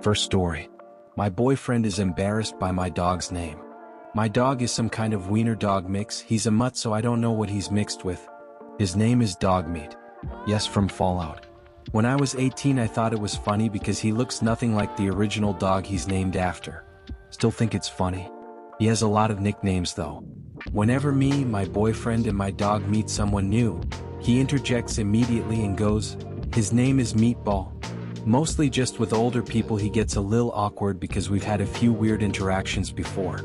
First story. My boyfriend is embarrassed by my dog's name. My dog is some kind of wiener dog mix. He's a mutt, so I don't know what he's mixed with. His name is Dogmeat. Yes, from Fallout. When I was 18 I thought it was funny because he looks nothing like the original dog he's named after. Still think it's funny. He has a lot of nicknames though. Whenever me, my boyfriend and my dog meet someone new, he interjects immediately and goes, "His name is Meatball." Mostly just with older people he gets a lil awkward because we've had a few weird interactions before.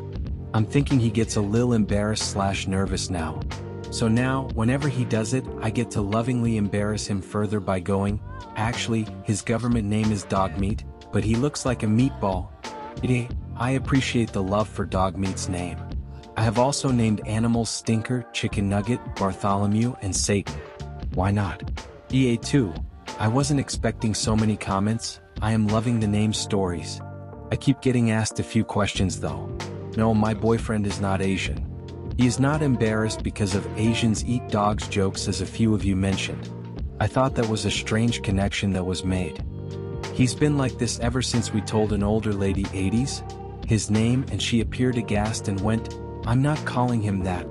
I'm thinking he gets a lil embarrassed/nervous now. So now, whenever he does it, I get to lovingly embarrass him further by going, "Actually, his government name is Dogmeat, but he looks like a meatball." I appreciate the love for Dogmeat's name. I have also named animals Stinker, Chicken Nugget, Bartholomew, and Satan. Why not? EA2. I wasn't expecting so many comments. I am loving the name stories. I keep getting asked a few questions though. No, my boyfriend is not Asian. He is not embarrassed because of Asians eat dogs jokes as a few of you mentioned. I thought that was a strange connection that was made. He's been like this ever since we told an older lady 80s his name and she appeared aghast and went, "I'm not calling him that."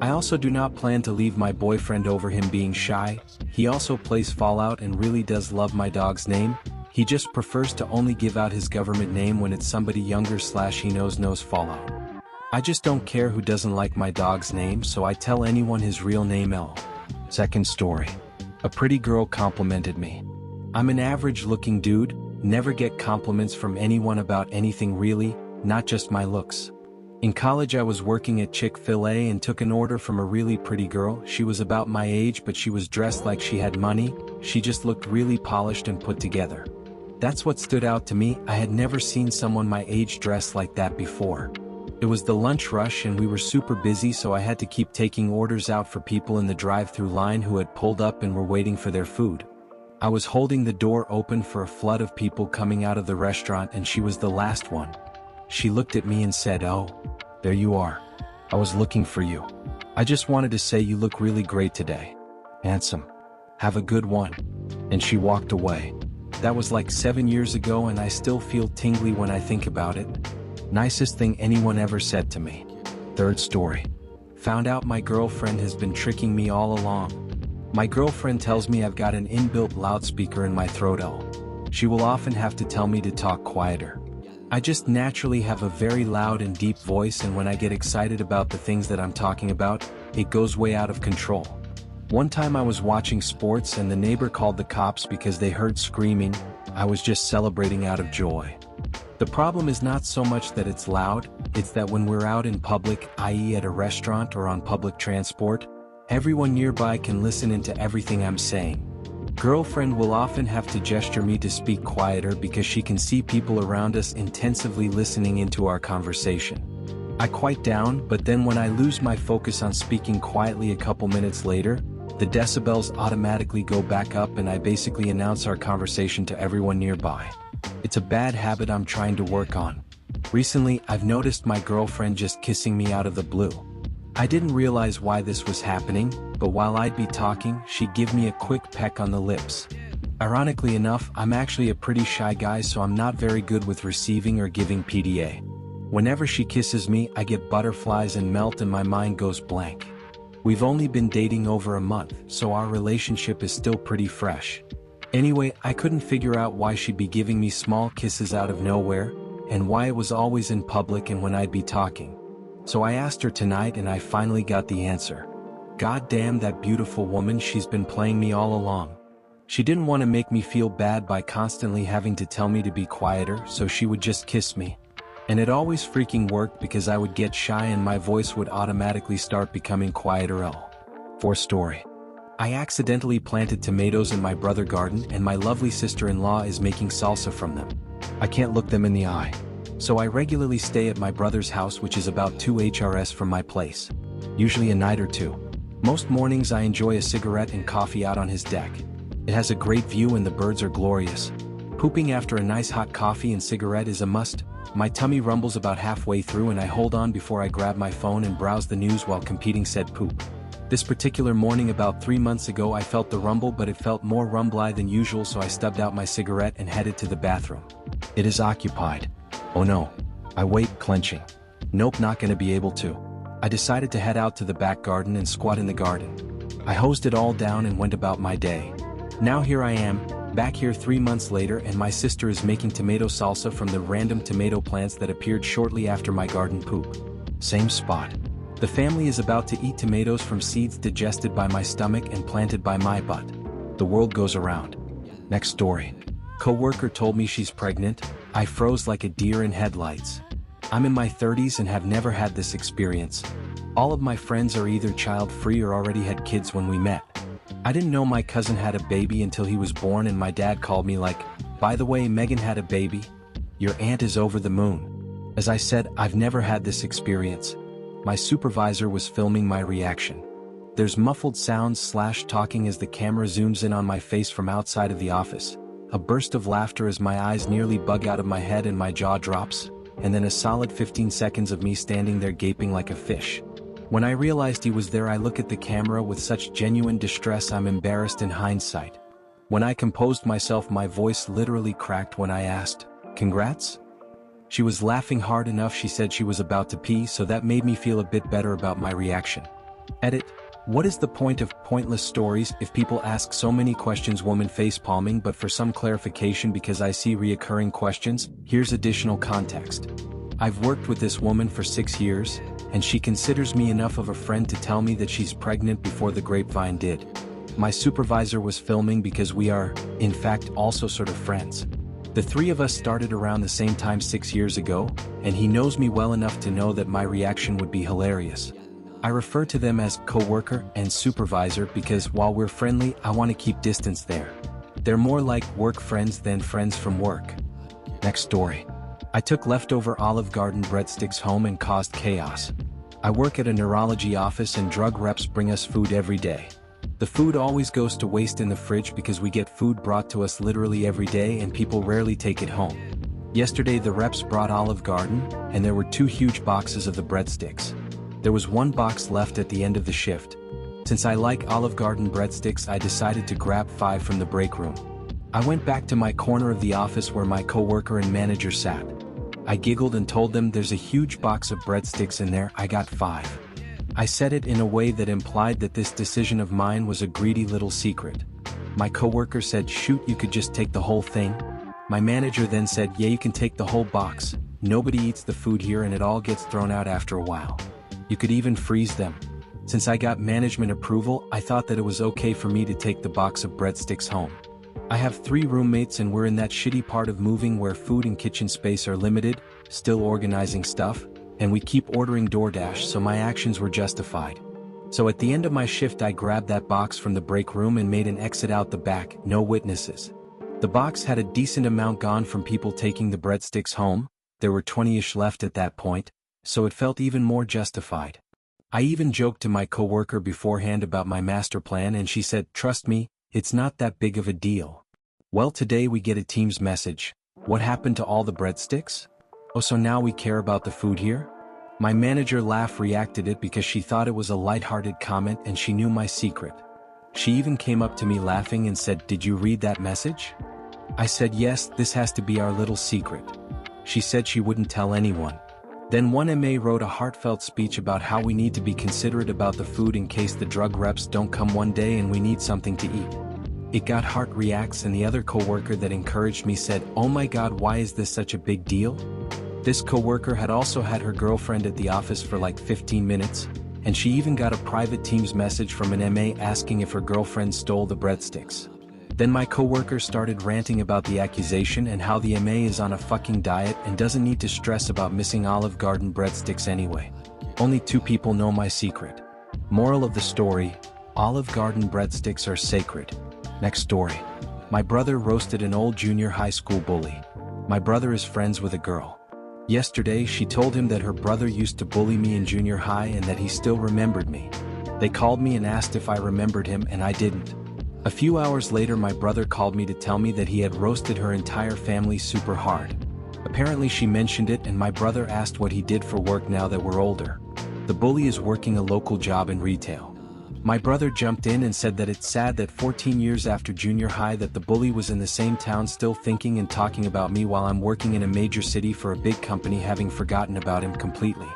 I also do not plan to leave my boyfriend over him being shy. He also plays Fallout and really does love my dog's name. He just prefers to only give out his government name when it's somebody younger/he knows Fallout. I just don't care who doesn't like my dog's name, so I tell anyone his real name L. Second story. A pretty girl complimented me. I'm an average looking dude, never get compliments from anyone about anything really, not just my looks. In college I was working at Chick-fil-A and took an order from a really pretty girl. She was about my age but she was dressed like she had money. She just looked really polished and put together. That's what stood out to me. I had never seen someone my age dressed like that before. It was the lunch rush and we were super busy, so I had to keep taking orders out for people in the drive-thru line who had pulled up and were waiting for their food. I was holding the door open for a flood of people coming out of the restaurant and she was the last one. She looked at me and said, "Oh, there you are. I was looking for you. I just wanted to say you look really great today. Handsome. Have a good one." And she walked away. That was like 7 years ago and I still feel tingly when I think about it. Nicest thing anyone ever said to me. Third story. Found out my girlfriend has been tricking me all along. My girlfriend tells me I've got an inbuilt loudspeaker in my throat. She will often have to tell me to talk quieter. I just naturally have a very loud and deep voice, and when I get excited about the things that I'm talking about, it goes way out of control. One time I was watching sports and the neighbor called the cops because they heard screaming. I was just celebrating out of joy. The problem is not so much that it's loud, it's that when we're out in public, i.e. at a restaurant or on public transport, everyone nearby can listen into everything I'm saying. Girlfriend will often have to gesture me to speak quieter because she can see people around us intensively listening into our conversation. I quiet down, but then when I lose my focus on speaking quietly a couple minutes later, the decibels automatically go back up and I basically announce our conversation to everyone nearby. It's a bad habit I'm trying to work on. Recently, I've noticed my girlfriend just kissing me out of the blue. I didn't realize why this was happening, but while I'd be talking, she'd give me a quick peck on the lips. Ironically enough, I'm actually a pretty shy guy, so I'm not very good with receiving or giving PDA. Whenever she kisses me, I get butterflies and melt and my mind goes blank. We've only been dating over a month, so our relationship is still pretty fresh. Anyway, I couldn't figure out why she'd be giving me small kisses out of nowhere, and why it was always in public and when I'd be talking. So I asked her tonight and I finally got the answer. God damn that beautiful woman, she's been playing me all along. She didn't want to make me feel bad by constantly having to tell me to be quieter, so she would just kiss me. And it always freaking worked because I would get shy and my voice would automatically start becoming quieter. Fourth story. I accidentally planted tomatoes in my brother's garden and my lovely sister-in-law is making salsa from them. I can't look them in the eye. So I regularly stay at my brother's house, which is about 2 HRS from my place. Usually a night or two. Most mornings I enjoy a cigarette and coffee out on his deck. It has a great view and the birds are glorious. Pooping after a nice hot coffee and cigarette is a must. My tummy rumbles about halfway through and I hold on before I grab my phone and browse the news while competing said poop. This particular morning about 3 months ago I felt the rumble, but it felt more rumbly than usual, so I stubbed out my cigarette and headed to the bathroom. It is occupied. Oh no. I wait, clenching. Nope, not gonna be able to. I decided to head out to the back garden and squat in the garden. I hosed it all down and went about my day. Now here I am, back here 3 months later, and my sister is making tomato salsa from the random tomato plants that appeared shortly after my garden poop. Same spot. The family is about to eat tomatoes from seeds digested by my stomach and planted by my butt. The world goes around. Next story. Coworker told me she's pregnant. I froze like a deer in headlights. I'm in my 30s and have never had this experience. All of my friends are either child-free or already had kids when we met. I didn't know my cousin had a baby until he was born, and my dad called me like, "By the way, Megan had a baby. Your aunt is over the moon." As I said, I've never had this experience. My supervisor was filming my reaction. There's muffled sounds / talking as the camera zooms in on my face from outside of the office. A burst of laughter as my eyes nearly bug out of my head and my jaw drops, and then a solid 15 seconds of me standing there gaping like a fish. When I realized he was there, I look at the camera with such genuine distress I'm embarrassed in hindsight. When I composed myself, my voice literally cracked when I asked, "Congrats?" She was laughing hard enough. She said she was about to pee, so that made me feel a bit better about my reaction. Edit. What is the point of pointless stories if people ask so many questions? Woman face palming, but for some clarification, because I see reoccurring questions, here's additional context. I've worked with this woman for 6 years, and she considers me enough of a friend to tell me that she's pregnant before the grapevine did. My supervisor was filming because we are, in fact, also sort of friends. The three of us started around the same time 6 years ago, and he knows me well enough to know that my reaction would be hilarious. I refer to them as coworker and supervisor because while we're friendly, I want to keep distance there. They're more like work friends than friends from work. Next story. I took leftover Olive Garden breadsticks home and caused chaos. I work at a neurology office and drug reps bring us food every day. The food always goes to waste in the fridge because we get food brought to us literally every day and people rarely take it home. Yesterday the reps brought Olive Garden, and there were 2 huge boxes of the breadsticks. There was 1 box left at the end of the shift. Since I like Olive Garden breadsticks, I decided to grab 5 from the break room. I went back to my corner of the office where my coworker and manager sat. I giggled and told them, "There's a huge box of breadsticks in there, I got 5. I said it in a way that implied that this decision of mine was a greedy little secret. My coworker said, "Shoot, you could just take the whole thing." My manager then said, "Yeah, you can take the whole box. Nobody eats the food here and it all gets thrown out after a while. You could even freeze them." Since I got management approval, I thought that it was okay for me to take the box of breadsticks home. I have 3 roommates and we're in that shitty part of moving where food and kitchen space are limited, still organizing stuff, and we keep ordering DoorDash, so my actions were justified. So at the end of my shift I grabbed that box from the break room and made an exit out the back, no witnesses. The box had a decent amount gone from people taking the breadsticks home. There were 20-ish left at that point, so it felt even more justified. I even joked to my coworker beforehand about my master plan and she said, "Trust me, it's not that big of a deal." Well, today we get a Teams message. What happened to all the breadsticks? Oh, so now we care about the food here? My manager reacted it because she thought it was a lighthearted comment and she knew my secret. She even came up to me laughing and said, "Did you read that message?" I said, "Yes, this has to be our little secret." She said she wouldn't tell anyone. Then one MA wrote a heartfelt speech about how we need to be considerate about the food in case the drug reps don't come one day and we need something to eat. It got heart reacts, and the other coworker that encouraged me said, "Oh my God, why is this such a big deal?" This coworker had also had her girlfriend at the office for like 15 minutes, and she even got a private Teams message from an MA asking if her girlfriend stole the breadsticks. Then my coworker started ranting about the accusation and how the MA is on a fucking diet and doesn't need to stress about missing Olive Garden breadsticks anyway. Only 2 people know my secret. Moral of the story, Olive Garden breadsticks are sacred. Next story. My brother roasted an old junior high school bully. My brother is friends with a girl. Yesterday she told him that her brother used to bully me in junior high and that he still remembered me. They called me and asked if I remembered him, and I didn't. A few hours later my brother called me to tell me that he had roasted her entire family super hard. Apparently she mentioned it and my brother asked what he did for work now that we're older. The bully is working a local job in retail. My brother jumped in and said that it's sad that 14 years after junior high that the bully was in the same town still thinking and talking about me while I'm working in a major city for a big company, having forgotten about him completely.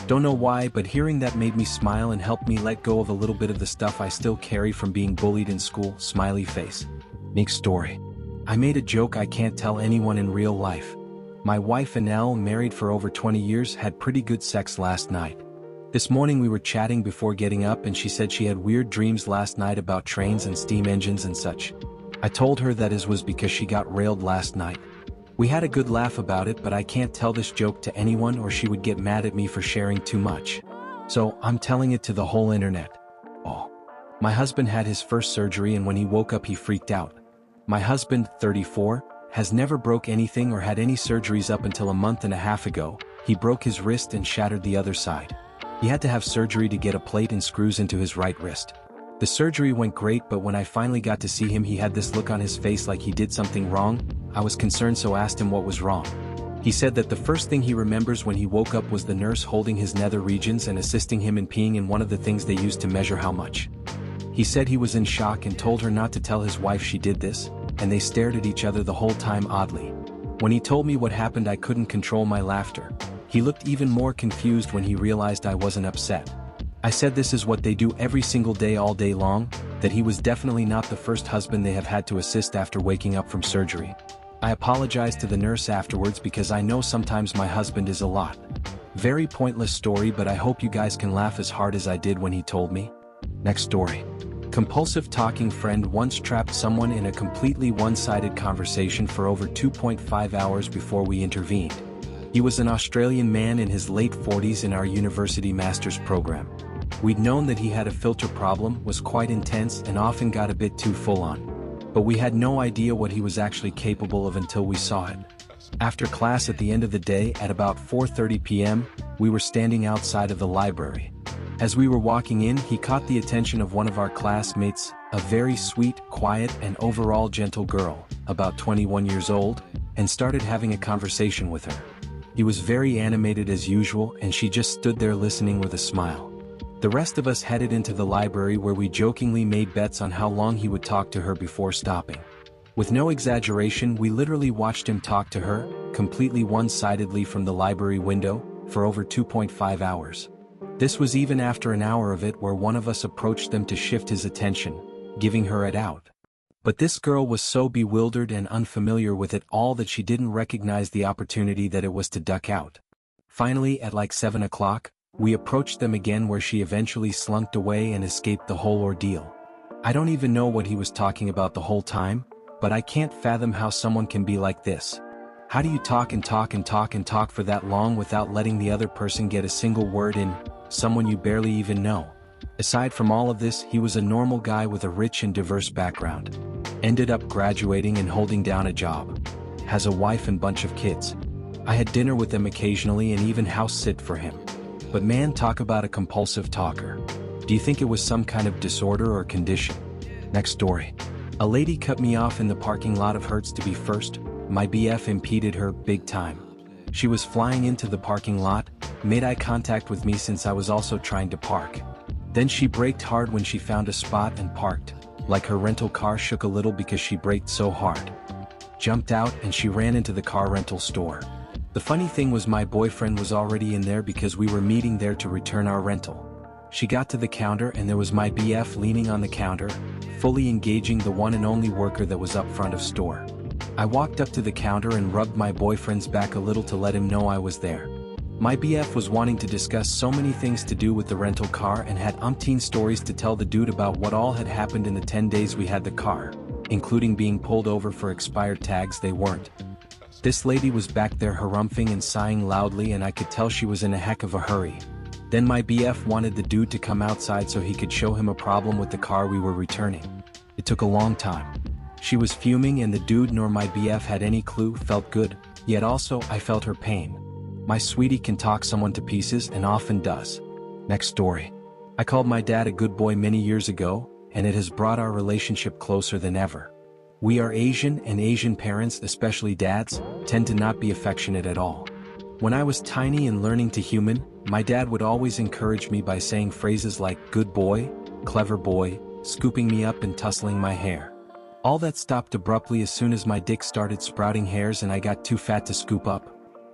Don't know why, but hearing that made me smile and helped me let go of a little bit of the stuff I still carry from being bullied in school. Smiley face. Next story. I made a joke I can't tell anyone in real life. My wife Annelle, married for over 20 years, had pretty good sex last night. This morning we were chatting before getting up and she said she had weird dreams last night about trains and steam engines and such. I told her that it was because she got railed last night. We had a good laugh about it, but I can't tell this joke to anyone or she would get mad at me for sharing too much. So, I'm telling it to the whole internet. Oh. My husband had his first surgery and when he woke up he freaked out. My husband, 34, has never broke anything or had any surgeries up until a month and a half ago. He broke his wrist and shattered the other side. He had to have surgery to get a plate and screws into his right wrist. The surgery went great, but when I finally got to see him he had this look on his face like he did something wrong. I was concerned, so asked him what was wrong. He said that the first thing he remembers when he woke up was the nurse holding his nether regions and assisting him in peeing in one of the things they used to measure how much. He said he was in shock and told her not to tell his wife she did this, and they stared at each other the whole time oddly. When he told me what happened I couldn't control my laughter. He looked even more confused when he realized I wasn't upset. I said this is what they do every single day all day long, that he was definitely not the first husband they have had to assist after waking up from surgery. I apologized to the nurse afterwards because I know sometimes my husband is a lot. Very pointless story, but I hope you guys can laugh as hard as I did when he told me. Next story. Compulsive talking friend once trapped someone in a completely one-sided conversation for over 2.5 hours before we intervened. He was an Australian man in his late 40s in our university master's program. We'd known that he had a filter problem, was quite intense and often got a bit too full on. But we had no idea what he was actually capable of until we saw it. After class at the end of the day at about 4:30 p.m., we were standing outside of the library. As we were walking in, he caught the attention of one of our classmates, a very sweet, quiet and overall gentle girl, about 21 years old, and started having a conversation with her. He was very animated as usual and she just stood there listening with a smile. The rest of us headed into the library where we jokingly made bets on how long he would talk to her before stopping. With no exaggeration, we literally watched him talk to her, completely one-sidedly from the library window, for over 2.5 hours. This was even after an hour of it where one of us approached them to shift his attention, giving her it out. But this girl was so bewildered and unfamiliar with it all that she didn't recognize the opportunity that it was to duck out. Finally, at like 7 o'clock, we approached them again where she eventually slunked away and escaped the whole ordeal. I don't even know what he was talking about the whole time, but I can't fathom how someone can be like this. How do you talk and talk and talk and talk for that long without letting the other person get a single word in, someone you barely even know? Aside from all of this, he was a normal guy with a rich and diverse background. Ended up graduating and holding down a job. Has a wife and bunch of kids. I had dinner with them occasionally and even house sit for him. But man, talk about a compulsive talker. Do you think it was some kind of disorder or condition? Next story. A lady cut me off in the parking lot of Hertz to be first. My BF impeded her big time. She was flying into the parking lot, made eye contact with me since I was also trying to park. Then she braked hard when she found a spot and parked, like her rental car shook a little because she braked so hard. Jumped out and she ran into the car rental store. The funny thing was my boyfriend was already in there because we were meeting there to return our rental. She got to the counter and there was my BF leaning on the counter, fully engaging the one and only worker that was up front of store. I walked up to the counter and rubbed my boyfriend's back a little to let him know I was there. My BF was wanting to discuss so many things to do with the rental car and had umpteen stories to tell the dude about what all had happened in the 10 days we had the car, including being pulled over for expired tags they weren't. This lady was back there harumphing and sighing loudly and I could tell she was in a heck of a hurry. Then my BF wanted the dude to come outside so he could show him a problem with the car we were returning. It took a long time. She was fuming and the dude nor my BF had any clue. Felt good, yet also I felt her pain. My sweetie can talk someone to pieces and often does. Next story. I called my dad a good boy many years ago, and it has brought our relationship closer than ever. We are Asian and Asian parents, especially dads, tend to not be affectionate at all. When I was tiny and learning to human, my dad would always encourage me by saying phrases like, "good boy," clever boy, scooping me up and tussling my hair. All that stopped abruptly as soon as my dick started sprouting hairs and I got too fat to scoop up.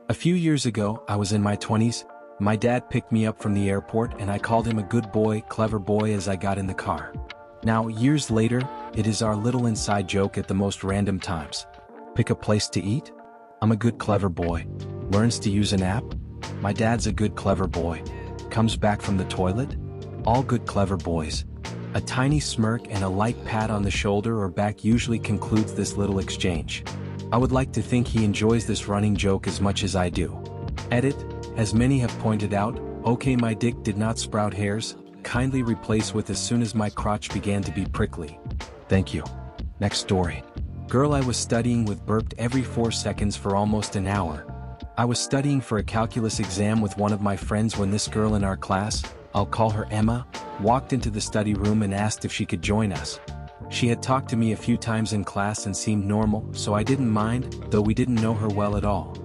A few years ago, I was in my 20s, my dad picked me up from the airport and I called him a good boy, clever boy as I got in the car. Now, years later, it is our little inside joke at the most random times. Pick a place to eat? I'm a good clever boy. Learns to use an app? My dad's a good clever boy. Comes back from the toilet? All good clever boys. A tiny smirk and a light pat on the shoulder or back usually concludes this little exchange. I would like to think he enjoys this running joke as much as I do. Edit, as many have pointed out, okay, my dick did not sprout hairs, kindly replace with as soon as my crotch began to be prickly. Thank you. Next story. Girl I was studying with burped every 4 seconds for almost an hour. I was studying for a calculus exam with one of my friends when this girl in our class, I'll call her Emma, walked into the study room and asked if she could join us. She had talked to me a few times in class and seemed normal, so I didn't mind, though we didn't know her well at all.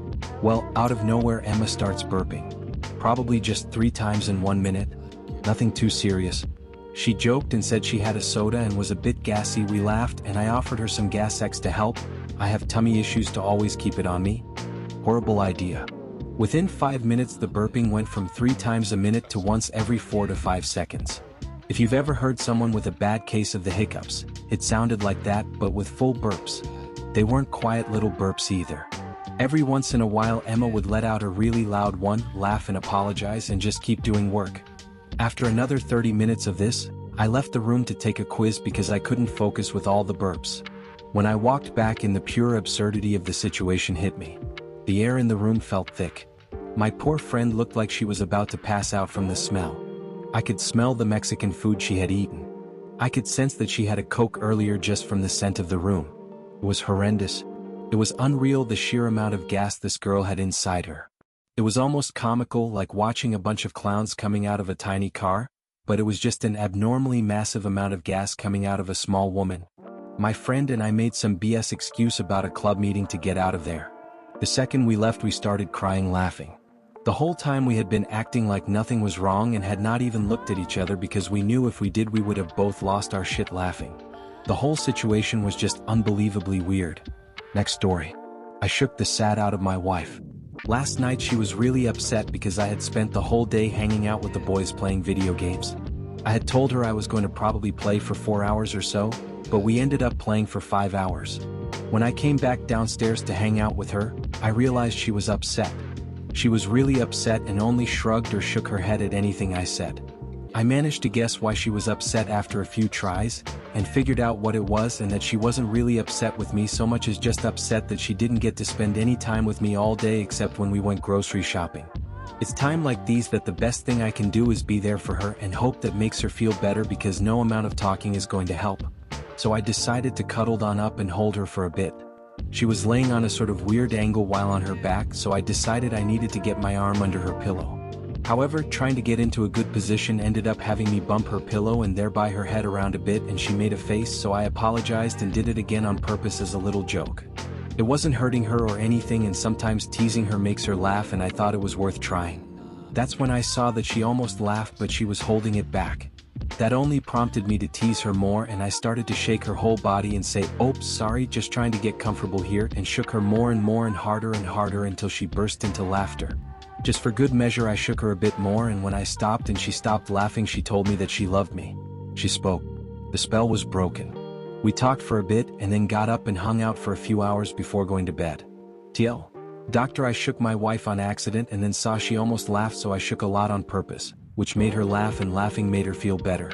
Well, out of nowhere Emma starts burping. Probably just 3 times in 1 minute. Nothing too serious. She joked and said she had a soda and was a bit gassy. We laughed and I offered her some Gas X to help. I have tummy issues to always keep it on me. Horrible idea. Within 5 minutes the burping went from 3 times a minute to once every 4 to 5 seconds. If you've ever heard someone with a bad case of the hiccups, it sounded like that but with full burps. They weren't quiet little burps either. Every once in a while Emma would let out a really loud one, laugh and apologize and just keep doing work. After another 30 minutes of this, I left the room to take a quiz because I couldn't focus with all the burps. When I walked back in, the pure absurdity of the situation hit me. The air in the room felt thick. My poor friend looked like she was about to pass out from the smell. I could smell the Mexican food she had eaten. I could sense that she had a Coke earlier just from the scent of the room. It was horrendous. It was unreal the sheer amount of gas this girl had inside her. It was almost comical, like watching a bunch of clowns coming out of a tiny car, but it was just an abnormally massive amount of gas coming out of a small woman. My friend and I made some BS excuse about a club meeting to get out of there. The second we left we started crying laughing. The whole time we had been acting like nothing was wrong and had not even looked at each other because we knew if we did we would have both lost our shit laughing. The whole situation was just unbelievably weird. Next story. I shook the sad out of my wife. Last night she was really upset because I had spent the whole day hanging out with the boys playing video games. I had told her I was going to probably play for 4 hours or so, but we ended up playing for 5 hours. When I came back downstairs to hang out with her, I realized she was upset. She was really upset and only shrugged or shook her head at anything I said. I managed to guess why she was upset after a few tries, and figured out what it was, and that she wasn't really upset with me so much as just upset that she didn't get to spend any time with me all day except when we went grocery shopping. It's time like these that the best thing I can do is be there for her and hope that makes her feel better, because no amount of talking is going to help. So I decided to cuddle on up and hold her for a bit. She was laying on a sort of weird angle while on her back, so I decided I needed to get my arm under her pillow. However, trying to get into a good position ended up having me bump her pillow and thereby her head around a bit, and she made a face, so I apologized and did it again on purpose as a little joke. It wasn't hurting her or anything, and sometimes teasing her makes her laugh, and I thought it was worth trying. That's when I saw that she almost laughed but she was holding it back. That only prompted me to tease her more, and I started to shake her whole body and say, "Oops, sorry, just trying to get comfortable here," and shook her more and more and harder until she burst into laughter. Just for good measure I shook her a bit more, and when I stopped and she stopped laughing she told me that she loved me. She spoke. The spell was broken. We talked for a bit and then got up and hung out for a few hours before going to bed. TL. Doctor, I shook my wife on accident and then saw she almost laughed, so I shook a lot on purpose, which made her laugh, and laughing made her feel better.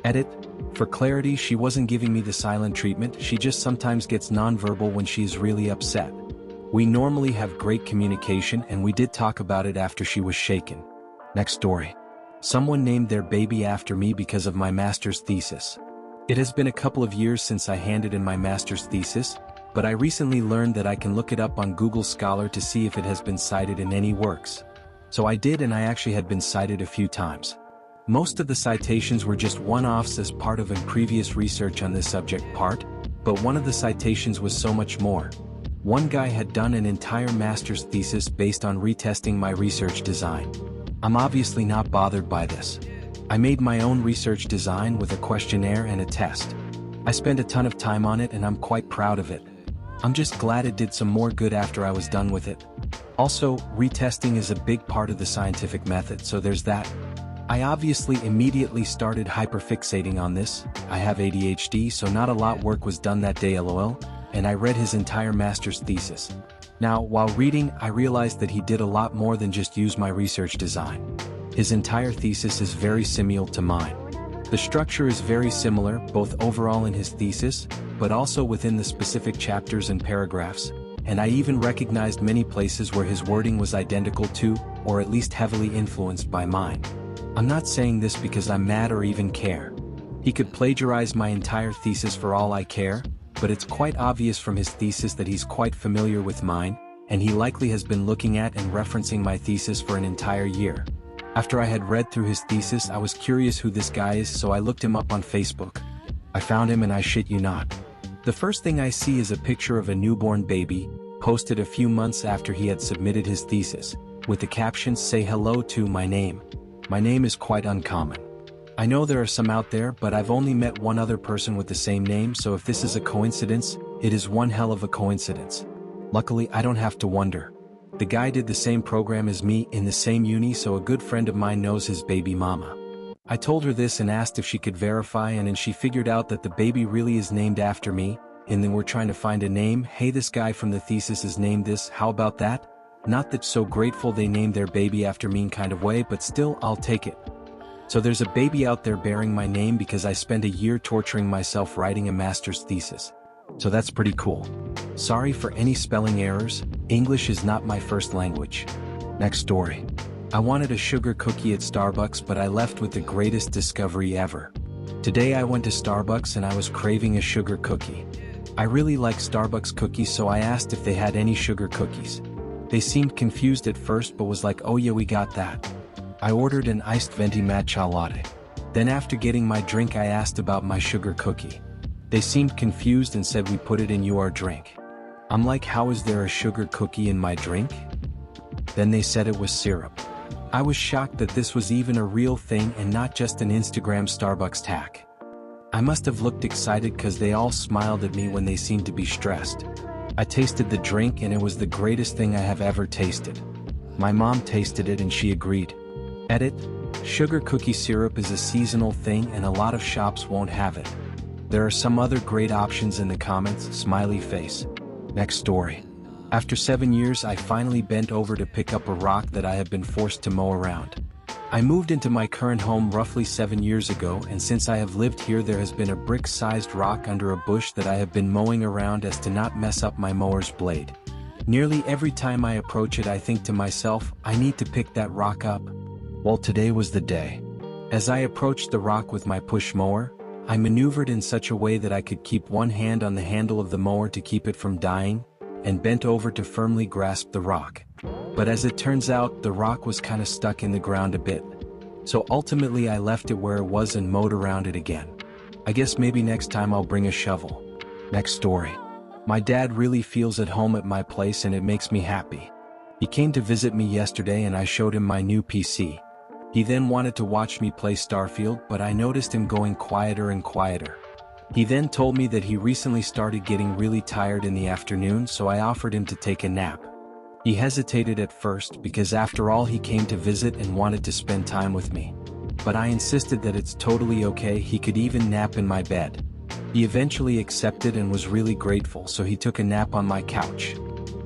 Edit. For clarity, she wasn't giving me the silent treatment, she just sometimes gets nonverbal when she's really upset. We normally have great communication, and we did talk about it after she was shaken. Next story. Someone named their baby after me because of my master's thesis. It has been a couple of years since I handed in my master's thesis, but I recently learned that I can look it up on Google Scholar to see if it has been cited in any works. So I did, and I actually had been cited a few times. Most of the citations were just one-offs as part of a previous research on this subject part, but one of the citations was so much more. One guy had done an entire master's thesis based on retesting my research design. I'm obviously not bothered by this. I made my own research design with a questionnaire and a test. I spent a ton of time on it and I'm quite proud of it. I'm just glad it did some more good after I was done with it. Also, retesting is a big part of the scientific method, so there's that. I obviously immediately started hyperfixating on this. I have ADHD, so not a lot work was done that day, lol, and I read his entire master's thesis. Now, while reading, I realized that he did a lot more than just use my research design. His entire thesis is very similar to mine. The structure is very similar, both overall in his thesis, but also within the specific chapters and paragraphs, and I even recognized many places where his wording was identical to, or at least heavily influenced by mine. I'm not saying this because I'm mad or even care. He could plagiarize my entire thesis for all I care, but it's quite obvious from his thesis that he's quite familiar with mine, and he likely has been looking at and referencing my thesis for an entire year. After I had read through his thesis, I was curious who this guy is, so I looked him up on Facebook. I found him and I shit you not. The first thing I see is a picture of a newborn baby, posted a few months after he had submitted his thesis, with the caption, "Say hello to my name." My name is quite uncommon. I know there are some out there, but I've only met one other person with the same name, so if this is a coincidence, it is one hell of a coincidence. Luckily, I don't have to wonder. The guy did the same program as me in the same uni, so a good friend of mine knows his baby mama. I told her this and asked if she could verify, and then she figured out that the baby really is named after me, and then we're trying to find a name. Hey, this guy from the thesis is named this, how about that? Not that so grateful they named their baby after me kind of way, but still, I'll take it. So there's a baby out there bearing my name because I spent a year torturing myself writing a master's thesis. So that's pretty cool. Sorry for any spelling errors, English is not my first language. Next story. I wanted a sugar cookie at Starbucks, but I left with the greatest discovery ever. Today I went to Starbucks and I was craving a sugar cookie. I really like Starbucks cookies, so I asked if they had any sugar cookies. They seemed confused at first but was like, "Oh yeah, we got that." I ordered an iced venti matcha latte. Then after getting my drink I asked about my sugar cookie. They seemed confused and said, "We put it in your drink." I'm like, how is there a sugar cookie in my drink? Then they said it was syrup. I was shocked that this was even a real thing and not just an Instagram Starbucks tack. I must have looked excited cause they all smiled at me when they seemed to be stressed. I tasted the drink and it was the greatest thing I have ever tasted. My mom tasted it and she agreed. Edit: sugar cookie syrup is a seasonal thing and a lot of shops won't have it. There are some other great options in the comments, smiley face. Next story. After 7 years I finally bent over to pick up a rock that I have been forced to mow around. I moved into my current home roughly 7 years ago, and since I have lived here there has been a brick-sized rock under a bush that I have been mowing around as to not mess up my mower's blade. Nearly every time I approach it I think to myself, I need to pick that rock up. Well, today was the day. As I approached the rock with my push mower, I maneuvered in such a way that I could keep one hand on the handle of the mower to keep it from dying, and bent over to firmly grasp the rock. But as it turns out, the rock was kinda stuck in the ground a bit. So ultimately I left it where it was and mowed around it again. I guess maybe next time I'll bring a shovel. Next story. My dad really feels at home at my place and it makes me happy. He came to visit me yesterday and I showed him my new PC. He then wanted to watch me play Starfield, but I noticed him going quieter and quieter. He then told me that he recently started getting really tired in the afternoon, so I offered him to take a nap. He hesitated at first because after all he came to visit and wanted to spend time with me. But I insisted that it's totally okay, he could even nap in my bed. He eventually accepted and was really grateful, so he took a nap on my couch.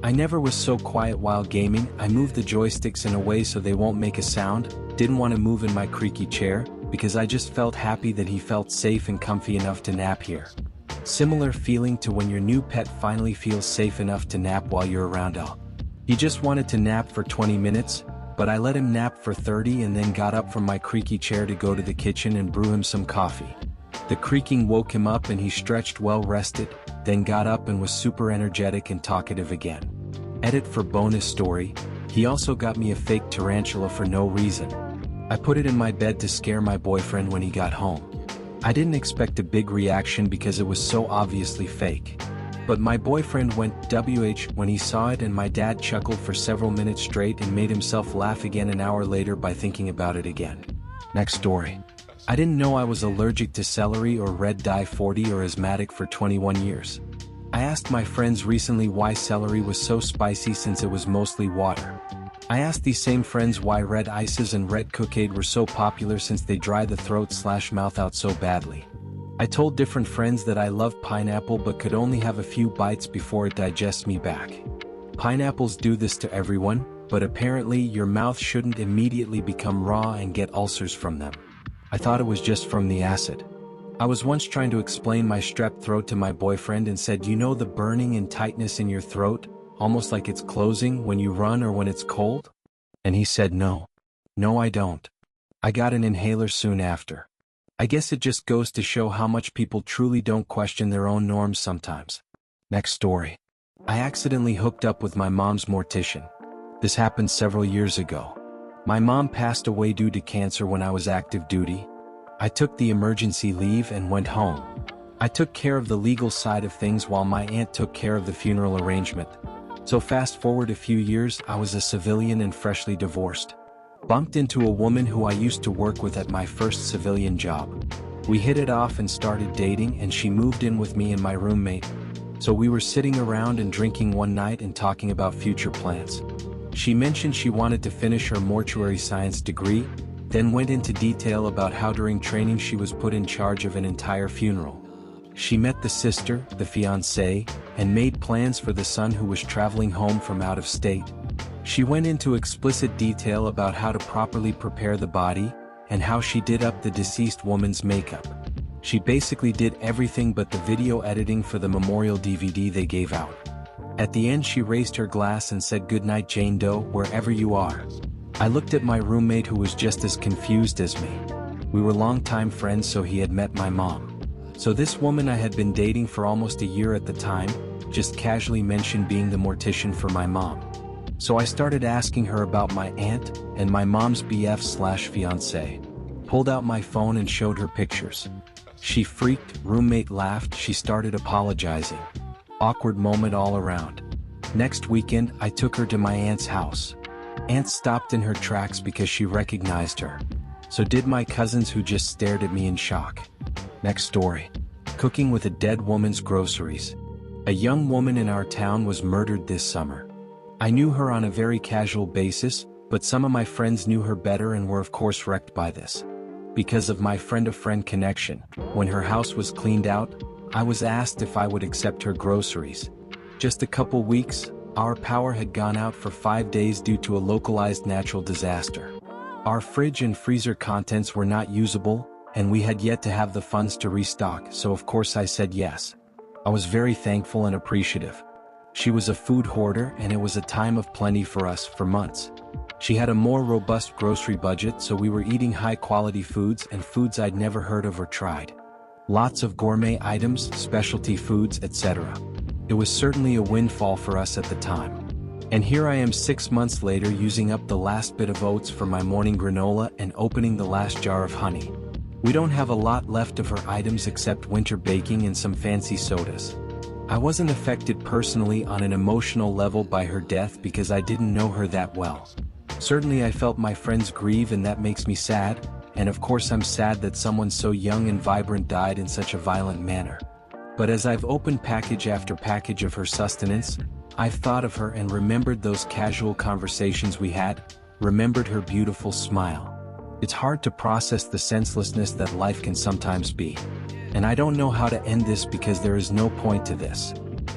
I never was so quiet while gaming. I moved the joysticks in a way so they won't make a sound, didn't want to move in my creaky chair, because I just felt happy that he felt safe and comfy enough to nap here. Similar feeling to when your new pet finally feels safe enough to nap while you're around. He just wanted to nap for 20 minutes, but I let him nap for 30 and then got up from my creaky chair to go to the kitchen and brew him some coffee. The creaking woke him up and he stretched well rested, then got up and was super energetic and talkative again. Edit for bonus story, he also got me a fake tarantula for no reason. I put it in my bed to scare my boyfriend when he got home. I didn't expect a big reaction because it was so obviously fake. But my boyfriend went WH when he saw it, and my dad chuckled for several minutes straight and made himself laugh again an hour later by thinking about it again. Next story. I didn't know I was allergic to celery or red dye 40 or asthmatic for 21 years. I asked my friends recently why celery was so spicy since it was mostly water. I asked these same friends why red ices and red Kool-Aid were so popular since they dry the throat/mouth out so badly. I told different friends that I love pineapple but could only have a few bites before it digests me back. Pineapples do this to everyone, but apparently your mouth shouldn't immediately become raw and get ulcers from them. I thought it was just from the acid. I was once trying to explain my strep throat to my boyfriend and said, "You know the burning and tightness in your throat, almost like it's closing when you run or when it's cold?" And he said, "No. No, I don't. I got an inhaler soon after." I guess it just goes to show how much people truly don't question their own norms sometimes. Next story. I accidentally hooked up with my mom's mortician. This happened several years ago. My mom passed away due to cancer when I was active duty. I took the emergency leave and went home. I took care of the legal side of things while my aunt took care of the funeral arrangement. So fast forward a few years, I was a civilian and freshly divorced. Bumped into a woman who I used to work with at my first civilian job. We hit it off and started dating, and she moved in with me and my roommate. So we were sitting around and drinking one night and talking about future plans. She mentioned she wanted to finish her mortuary science degree, then went into detail about how during training she was put in charge of an entire funeral. She met the sister, the fiancé, and made plans for the son who was traveling home from out of state. She went into explicit detail about how to properly prepare the body, and how she did up the deceased woman's makeup. She basically did everything but the video editing for the memorial DVD they gave out. At the end she raised her glass and said, "Good night, Jane Doe, wherever you are." I looked at my roommate who was just as confused as me. We were longtime friends, so he had met my mom. So this woman I had been dating for almost a year at the time, just casually mentioned being the mortician for my mom. So I started asking her about my aunt and my mom's BF/fiancé. Pulled out my phone and showed her pictures. She freaked, roommate laughed, she started apologizing. Awkward moment all around. Next weekend, I took her to my aunt's house. Aunt stopped in her tracks because she recognized her. So did my cousins, who just stared at me in shock. Next story. Cooking with a dead woman's groceries. A young woman in our town was murdered this summer. I knew her on a very casual basis, but some of my friends knew her better and were of course wrecked by this. Because of my friend-to-friend connection, when her house was cleaned out, I was asked if I would accept her groceries. Just a couple weeks, our power had gone out for 5 days due to a localized natural disaster. Our fridge and freezer contents were not usable, and we had yet to have the funds to restock, so of course I said yes. I was very thankful and appreciative. She was a food hoarder, and it was a time of plenty for us for months. She had a more robust grocery budget, so we were eating high-quality foods and foods I'd never heard of or tried. Lots of gourmet items, specialty foods, etc. It was certainly a windfall for us at the time. And here I am 6 months later using up the last bit of oats for my morning granola and opening the last jar of honey. We don't have a lot left of her items except winter baking and some fancy sodas. I wasn't affected personally on an emotional level by her death because I didn't know her that well. Certainly I felt my friends grieve, and that makes me sad, and of course I'm sad that someone so young and vibrant died in such a violent manner. But as I've opened package after package of her sustenance, I've thought of her and remembered those casual conversations we had, remembered her beautiful smile. It's hard to process the senselessness that life can sometimes be. And I don't know how to end this because there is no point to this.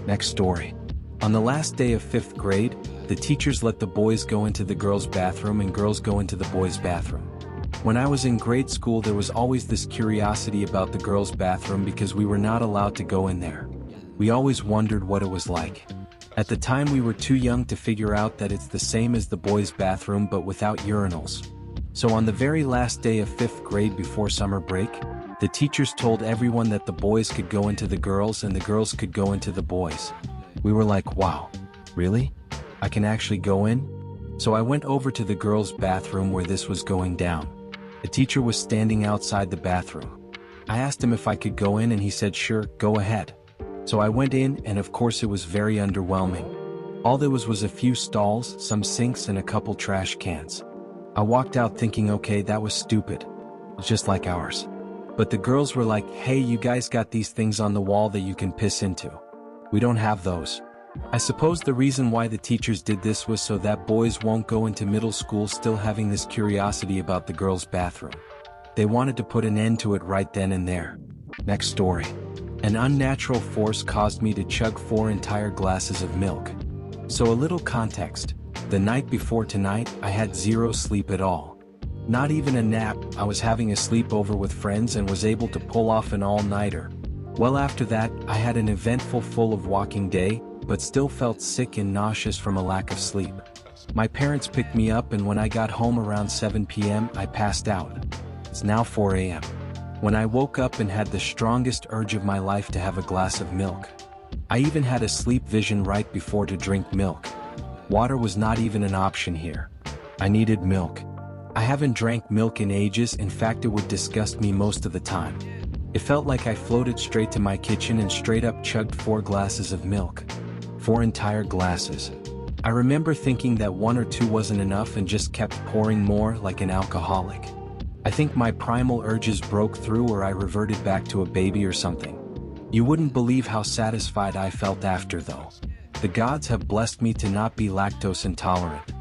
Next story. On the last day of 5th grade, the teachers let the boys go into the girls' bathroom and girls go into the boys' bathroom. When I was in grade school, there was always this curiosity about the girls' bathroom because we were not allowed to go in there. We always wondered what it was like. At the time we were too young to figure out that it's the same as the boys' bathroom but without urinals. So on the very last day of 5th grade before summer break, the teachers told everyone that the boys could go into the girls and the girls could go into the boys. We were like, wow, really? I can actually go in? So I went over to the girls' bathroom where this was going down. The teacher was standing outside the bathroom. I asked him if I could go in and he said sure, go ahead. So I went in, and of course it was very underwhelming. All there was a few stalls, some sinks and a couple trash cans. I walked out thinking, okay, that was stupid. just like ours. But the girls were like, hey, you guys got these things on the wall that you can piss into. We don't have those. I suppose the reason why the teachers did this was so that boys won't go into middle school still having this curiosity about the girls' bathroom. They wanted to put an end to it right then and there. Next story. An unnatural force caused me to chug 4 entire glasses of milk. So a little context. The night before tonight, I had 0 sleep at all. Not even a nap. I was having a sleepover with friends and was able to pull off an all-nighter. Well, after that, I had an eventful full of walking day, but still felt sick and nauseous from a lack of sleep. My parents picked me up, and when I got home around 7 p.m., I passed out. It's now 4 a.m. when I woke up and had the strongest urge of my life to have a glass of milk. I even had a sleep vision right before to drink milk. Water was not even an option here. I needed milk. I haven't drank milk in ages. In fact, it would disgust me most of the time. It felt like I floated straight to my kitchen and straight up chugged 4 glasses of milk. 4 entire glasses. I remember thinking that 1 or 2 wasn't enough and just kept pouring more like an alcoholic. I think my primal urges broke through, or I reverted back to a baby or something. You wouldn't believe how satisfied I felt after, though. The gods have blessed me to not be lactose intolerant.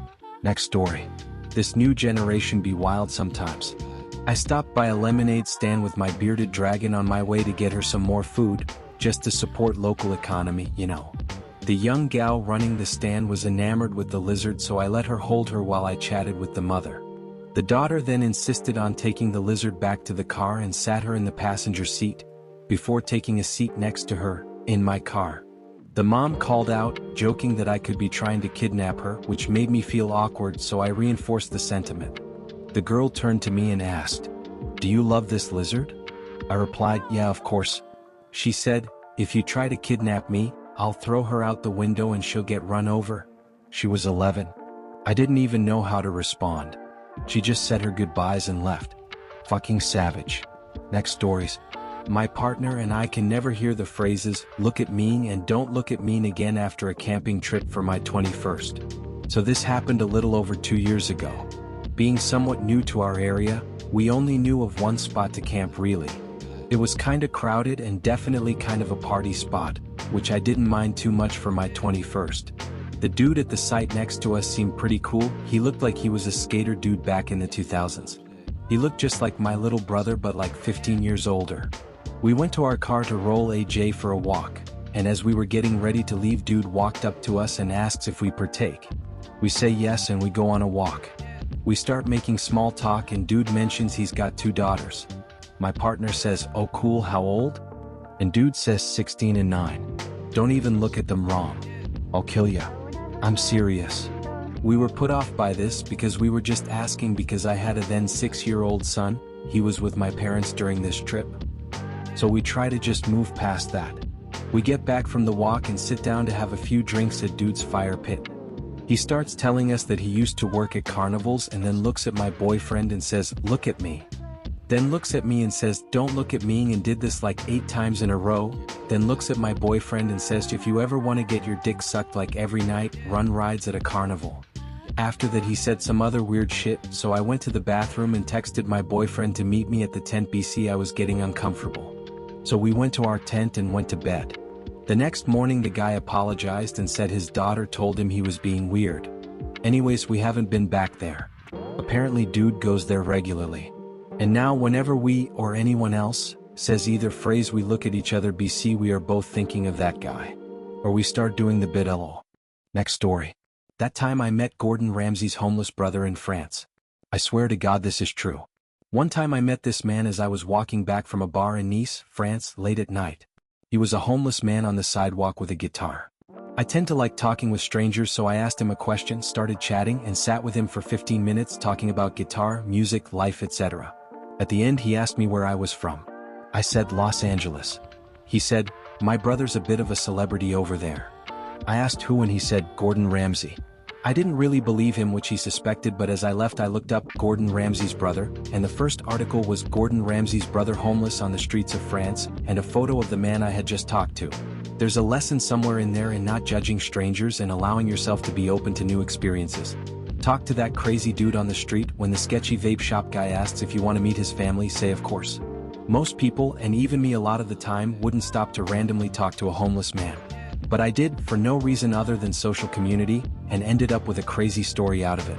Next story. This new generation be wild sometimes. I stopped by a lemonade stand with my bearded dragon on my way to get her some more food, just to support local economy, you know. The young gal running the stand was enamored with the lizard, so I let her hold her while I chatted with the mother. The daughter then insisted on taking the lizard back to the car and sat her in the passenger seat, before taking a seat next to her, in my car. The mom called out, joking that I could be trying to kidnap her, which made me feel awkward, so I reinforced the sentiment. The girl turned to me and asked, "Do you love this lizard?" I replied, "Yeah, of course." She said, "If you try to kidnap me, I'll throw her out the window and she'll get run over." She was 11. I didn't even know how to respond. She just said her goodbyes and left. Fucking savage. Next stories. My partner and I can never hear the phrases, "look at me" and "don't look at me" again after a camping trip for my 21st. So this happened a little over 2 years ago. Being somewhat new to our area, we only knew of one spot to camp really. It was kinda crowded and definitely kind of a party spot, which I didn't mind too much for my 21st. The dude at the site next to us seemed pretty cool. He looked like he was a skater dude back in the 2000s. He looked just like my little brother, but like 15 years older. We went to our car to roll AJ for a walk, and as we were getting ready to leave, dude walked up to us and asks if we partake. We say yes and we go on a walk. We start making small talk and dude mentions he's got 2 daughters. My partner says, "Oh cool, how old?" And dude says 16 and 9. "Don't even look at them wrong. I'll kill ya." I'm serious. We were put off by this because we were just asking because I had a then 6-year-old son. He was with my parents during this trip. So we try to just move past that. We get back from the walk and sit down to have a few drinks at dude's fire pit. He starts telling us that he used to work at carnivals and then looks at my boyfriend and says, "Look at me." Then looks at me and says, "Don't look at me," and did this like 8 times in a row. Then looks at my boyfriend and says, "If you ever want to get your dick sucked like every night, run rides at a carnival." After that he said some other weird shit, so I went to the bathroom and texted my boyfriend to meet me at the tent BC. I was getting uncomfortable. So we went to our tent and went to bed. The next morning the guy apologized and said his daughter told him he was being weird. Anyways, we haven't been back there. Apparently dude goes there regularly. And now whenever we, or anyone else, says either phrase, we look at each other BC, we are both thinking of that guy. Or we start doing the bit LOL. Next story. That time I met Gordon Ramsay's homeless brother in France. I swear to God this is true. One time I met this man as I was walking back from a bar in Nice, France, late at night. He was a homeless man on the sidewalk with a guitar. I tend to like talking with strangers, so I asked him a question, started chatting, and sat with him for 15 minutes talking about guitar, music, life, etc. At the end he asked me where I was from. I said Los Angeles. He said, "My brother's a bit of a celebrity over there." I asked who, and he said, "Gordon Ramsay." I didn't really believe him, which he suspected, but as I left I looked up Gordon Ramsay's brother, and the first article was Gordon Ramsay's brother homeless on the streets of France, and a photo of the man I had just talked to. There's a lesson somewhere in there in not judging strangers and allowing yourself to be open to new experiences. Talk to that crazy dude on the street. When the sketchy vape shop guy asks if you want to meet his family, say of course. Most people, and even me a lot of the time, wouldn't stop to randomly talk to a homeless man. But I did, for no reason other than social community, and ended up with a crazy story out of it.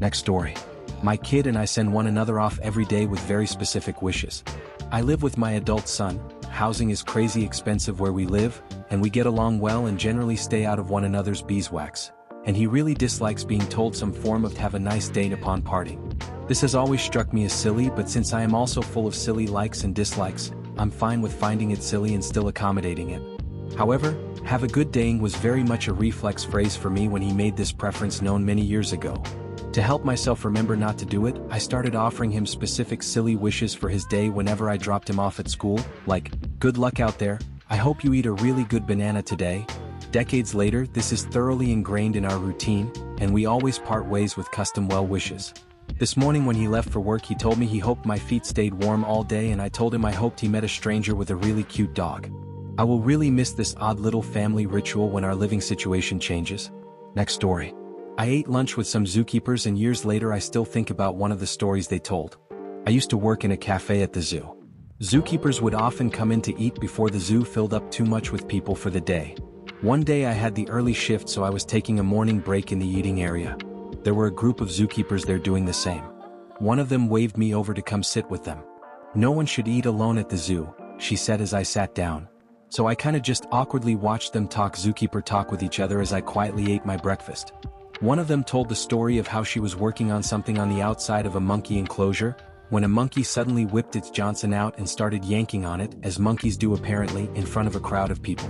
Next story. My kid and I send one another off every day with very specific wishes. I live with my adult son, housing is crazy expensive where we live, and we get along well and generally stay out of one another's beeswax. And he really dislikes being told some form of "have a nice day" upon parting. This has always struck me as silly, but since I am also full of silly likes and dislikes, I'm fine with finding it silly and still accommodating it. However, "have a good daying" was very much a reflex phrase for me when he made this preference known many years ago. To help myself remember not to do it, I started offering him specific silly wishes for his day whenever I dropped him off at school, like, "Good luck out there, I hope you eat a really good banana today." Decades later, this is thoroughly ingrained in our routine, and we always part ways with custom well wishes. This morning when he left for work, he told me he hoped my feet stayed warm all day, and I told him I hoped he met a stranger with a really cute dog. I will really miss this odd little family ritual when our living situation changes. Next story. I ate lunch with some zookeepers, and years later I still think about one of the stories they told. I used to work in a cafe at the zoo. Zookeepers would often come in to eat before the zoo filled up too much with people for the day. One day I had the early shift, so I was taking a morning break in the eating area. There were a group of zookeepers there doing the same. One of them waved me over to come sit with them. "No one should eat alone at the zoo," she said as I sat down. So I kinda just awkwardly watched them zookeeper talk with each other as I quietly ate my breakfast. One of them told the story of how she was working on something on the outside of a monkey enclosure, when a monkey suddenly whipped its Johnson out and started yanking on it, as monkeys do apparently, in front of a crowd of people.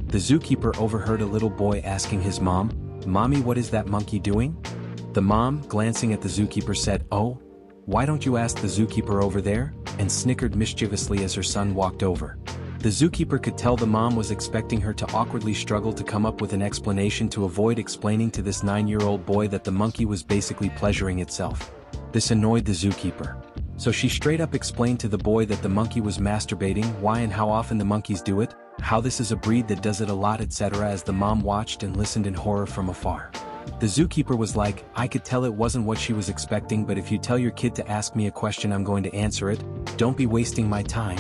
The zookeeper overheard a little boy asking his mom, "Mommy, what is that monkey doing?" The mom, glancing at the zookeeper, said, "Oh, why don't you ask the zookeeper over there?" and snickered mischievously as her son walked over. The zookeeper could tell the mom was expecting her to awkwardly struggle to come up with an explanation to avoid explaining to this 9-year-old boy that the monkey was basically pleasuring itself. This annoyed the zookeeper. So she straight up explained to the boy that the monkey was masturbating, why and how often the monkeys do it, how this is a breed that does it a lot, etc., as the mom watched and listened in horror from afar. The zookeeper was like, "I could tell it wasn't what she was expecting, but if you tell your kid to ask me a question, I'm going to answer it. Don't be wasting my time."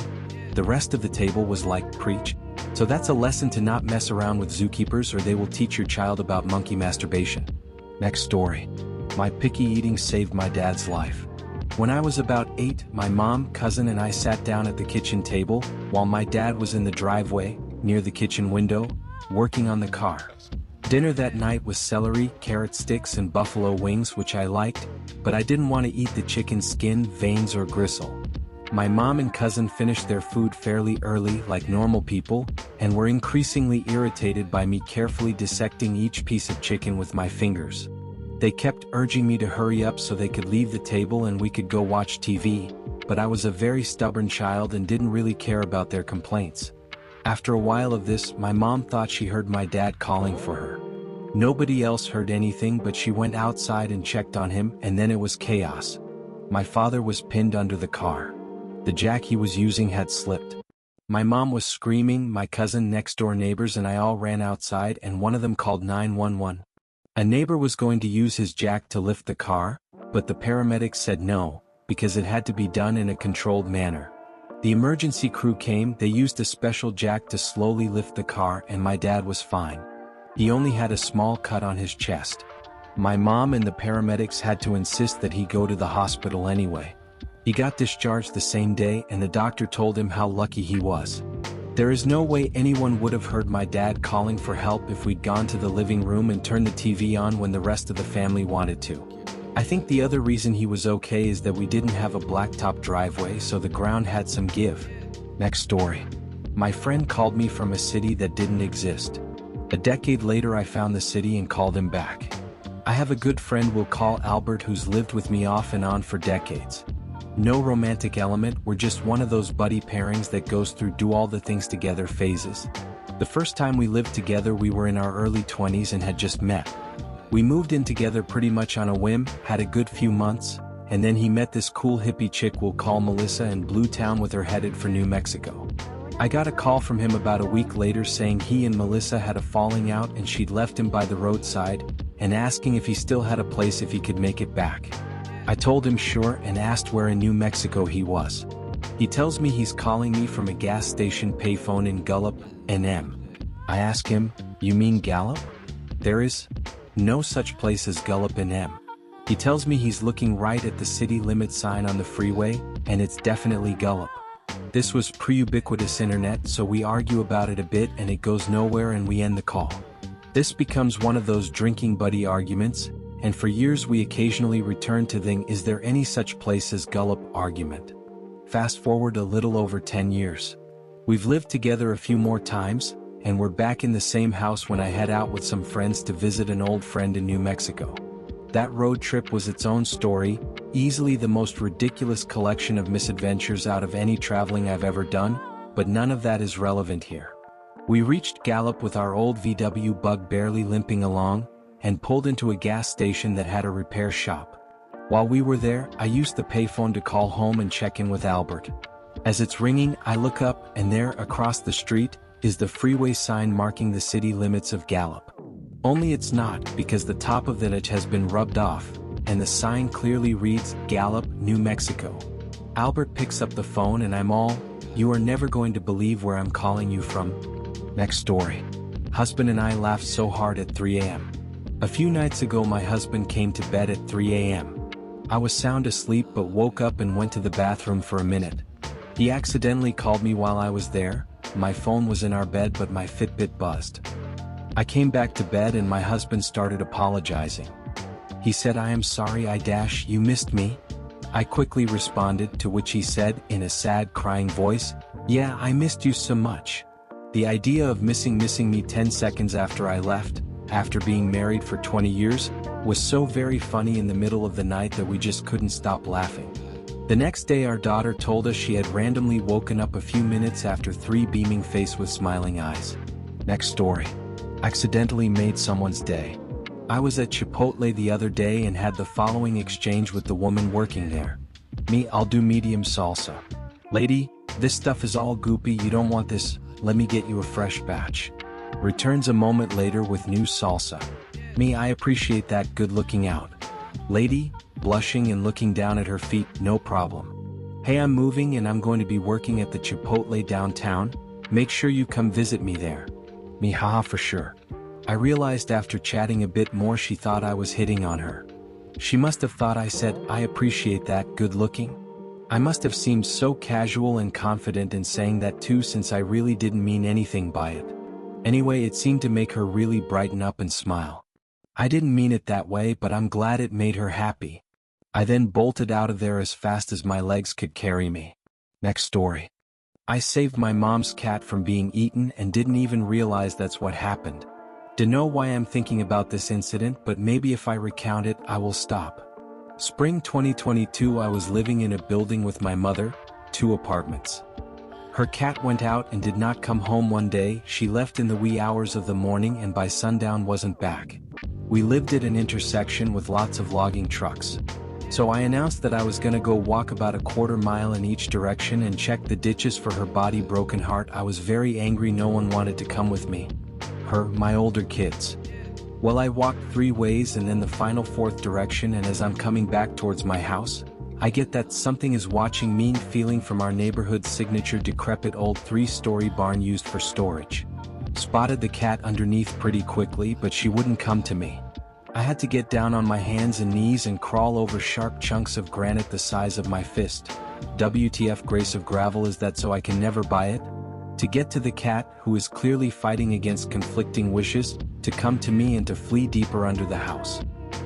The rest of the table was like, "Preach." So that's a lesson to not mess around with zookeepers, or they will teach your child about monkey masturbation. Next story. My picky eating saved my dad's life. When I was about 8, my mom, cousin, and I sat down at the kitchen table, while my dad was in the driveway, near the kitchen window, working on the car. Dinner that night was celery, carrot sticks, and buffalo wings, which I liked, but I didn't want to eat the chicken skin, veins, or gristle. My mom and cousin finished their food fairly early, like normal people, and were increasingly irritated by me carefully dissecting each piece of chicken with my fingers. They kept urging me to hurry up so they could leave the table and we could go watch TV, but I was a very stubborn child and didn't really care about their complaints. After a while of this, my mom thought she heard my dad calling for her. Nobody else heard anything, but she went outside and checked on him, and then it was chaos. My father was pinned under the car. The jack he was using had slipped. My mom was screaming, my cousin, next door neighbors, and I all ran outside, and one of them called 911. A neighbor was going to use his jack to lift the car, but the paramedics said no, because it had to be done in a controlled manner. The emergency crew came, they used a special jack to slowly lift the car, and my dad was fine. He only had a small cut on his chest. My mom and the paramedics had to insist that he go to the hospital anyway. He got discharged the same day, and the doctor told him how lucky he was. There is no way anyone would have heard my dad calling for help if we'd gone to the living room and turned the TV on when the rest of the family wanted to. I think the other reason he was okay is that we didn't have a blacktop driveway, so the ground had some give. Next story. My friend called me from a city that didn't exist. A decade later I found the city and called him back. I have a good friend we'll call Albert who's lived with me off and on for decades. No romantic element, we're just one of those buddy pairings that goes through do all the things together phases. The first time we lived together we were in our early 20s and had just met. We moved in together pretty much on a whim, had a good few months, and then he met this cool hippie chick we'll call Melissa and blew town with her headed for New Mexico. I got a call from him about a week later saying he and Melissa had a falling out and she'd left him by the roadside, and asking if he still had a place if he could make it back. I told him sure and asked where in New Mexico he was. He tells me he's calling me from a gas station payphone in Gallup, NM. I ask him, "You mean Gallup?" "There is no such place as Gallup, NM." He tells me he's looking right at the city limit sign on the freeway, and it's definitely Gallup. This was pre-ubiquitous internet, so we argue about it a bit and it goes nowhere and we end the call. This becomes one of those drinking buddy arguments, and for years we occasionally return to the "is there any such place as Gallup" argument. Fast forward a little over 10 years. We've lived together a few more times, and we're back in the same house when I head out with some friends to visit an old friend in New Mexico. That road trip was its own story, easily the most ridiculous collection of misadventures out of any traveling I've ever done, but none of that is relevant here. We reached Gallup with our old VW Bug barely limping along, and pulled into a gas station that had a repair shop. While we were there, I used the payphone to call home and check in with Albert. As it's ringing, I look up, and there, across the street, is the freeway sign marking the city limits of Gallup. Only it's not, because the top of the edge has been rubbed off, and the sign clearly reads, Gallup, New Mexico. Albert picks up the phone and I'm all, "You are never going to believe where I'm calling you from." Next story. Husband and I laughed so hard at 3 a.m. A few nights ago my husband came to bed at 3 a.m. I was sound asleep but woke up and went to the bathroom for a minute. He accidentally called me while I was there. My phone was in our bed but my Fitbit buzzed. I came back to bed and my husband started apologizing. He said, "I am sorry you missed me." I quickly responded, to which he said, in a sad crying voice, "Yeah, I missed you so much." The idea of missing me 10 seconds after I left, after being married for 20 years, was so very funny in the middle of the night that we just couldn't stop laughing. The next day our daughter told us she had randomly woken up a few minutes after 3 beaming face with smiling eyes. Next story. Accidentally made someone's day. I was at Chipotle the other day and had the following exchange with the woman working there. "Me, I'll do medium salsa." "Lady, this stuff is all goopy, you don't want this, let me get you a fresh batch." Returns a moment later with new salsa. "Me, I appreciate that, good looking out." Lady, blushing and looking down at her feet, "No problem. Hey, I'm moving and I'm going to be working at the Chipotle downtown, make sure you come visit me there." Me, haha, for sure. I realized after chatting a bit more she thought I was hitting on her. She must have thought I said, "I appreciate that, good looking." I must have seemed so casual and confident in saying that too, since I really didn't mean anything by it. Anyway, it seemed to make her really brighten up and smile. I didn't mean it that way, but I'm glad it made her happy. I then bolted out of there as fast as my legs could carry me. Next story. I saved my mom's cat from being eaten and didn't even realize that's what happened. Dunno why I'm thinking about this incident, but maybe if I recount it, I will stop. Spring 2022, I was living in a building with my mother, 2 apartments. Her cat went out and did not come home one day. She left in the wee hours of the morning and by sundown wasn't back. We lived at an intersection with lots of logging trucks. So I announced that I was gonna go walk about a quarter mile in each direction and check the ditches for her body. Broken heart, I was very angry no one wanted to come with me. My older kids. Well, I walked 3 ways and then the final 4th direction, and as I'm coming back towards my house, I get that something is watching me, feeling from our neighborhood's signature decrepit old 3-story barn used for storage. Spotted the cat underneath pretty quickly, but she wouldn't come to me. I had to get down on my hands and knees and crawl over sharp chunks of granite the size of my fist. WTF grace of gravel is that, so I can never buy it? To get to the cat, who is clearly fighting against conflicting wishes, to come to me and to flee deeper under the house.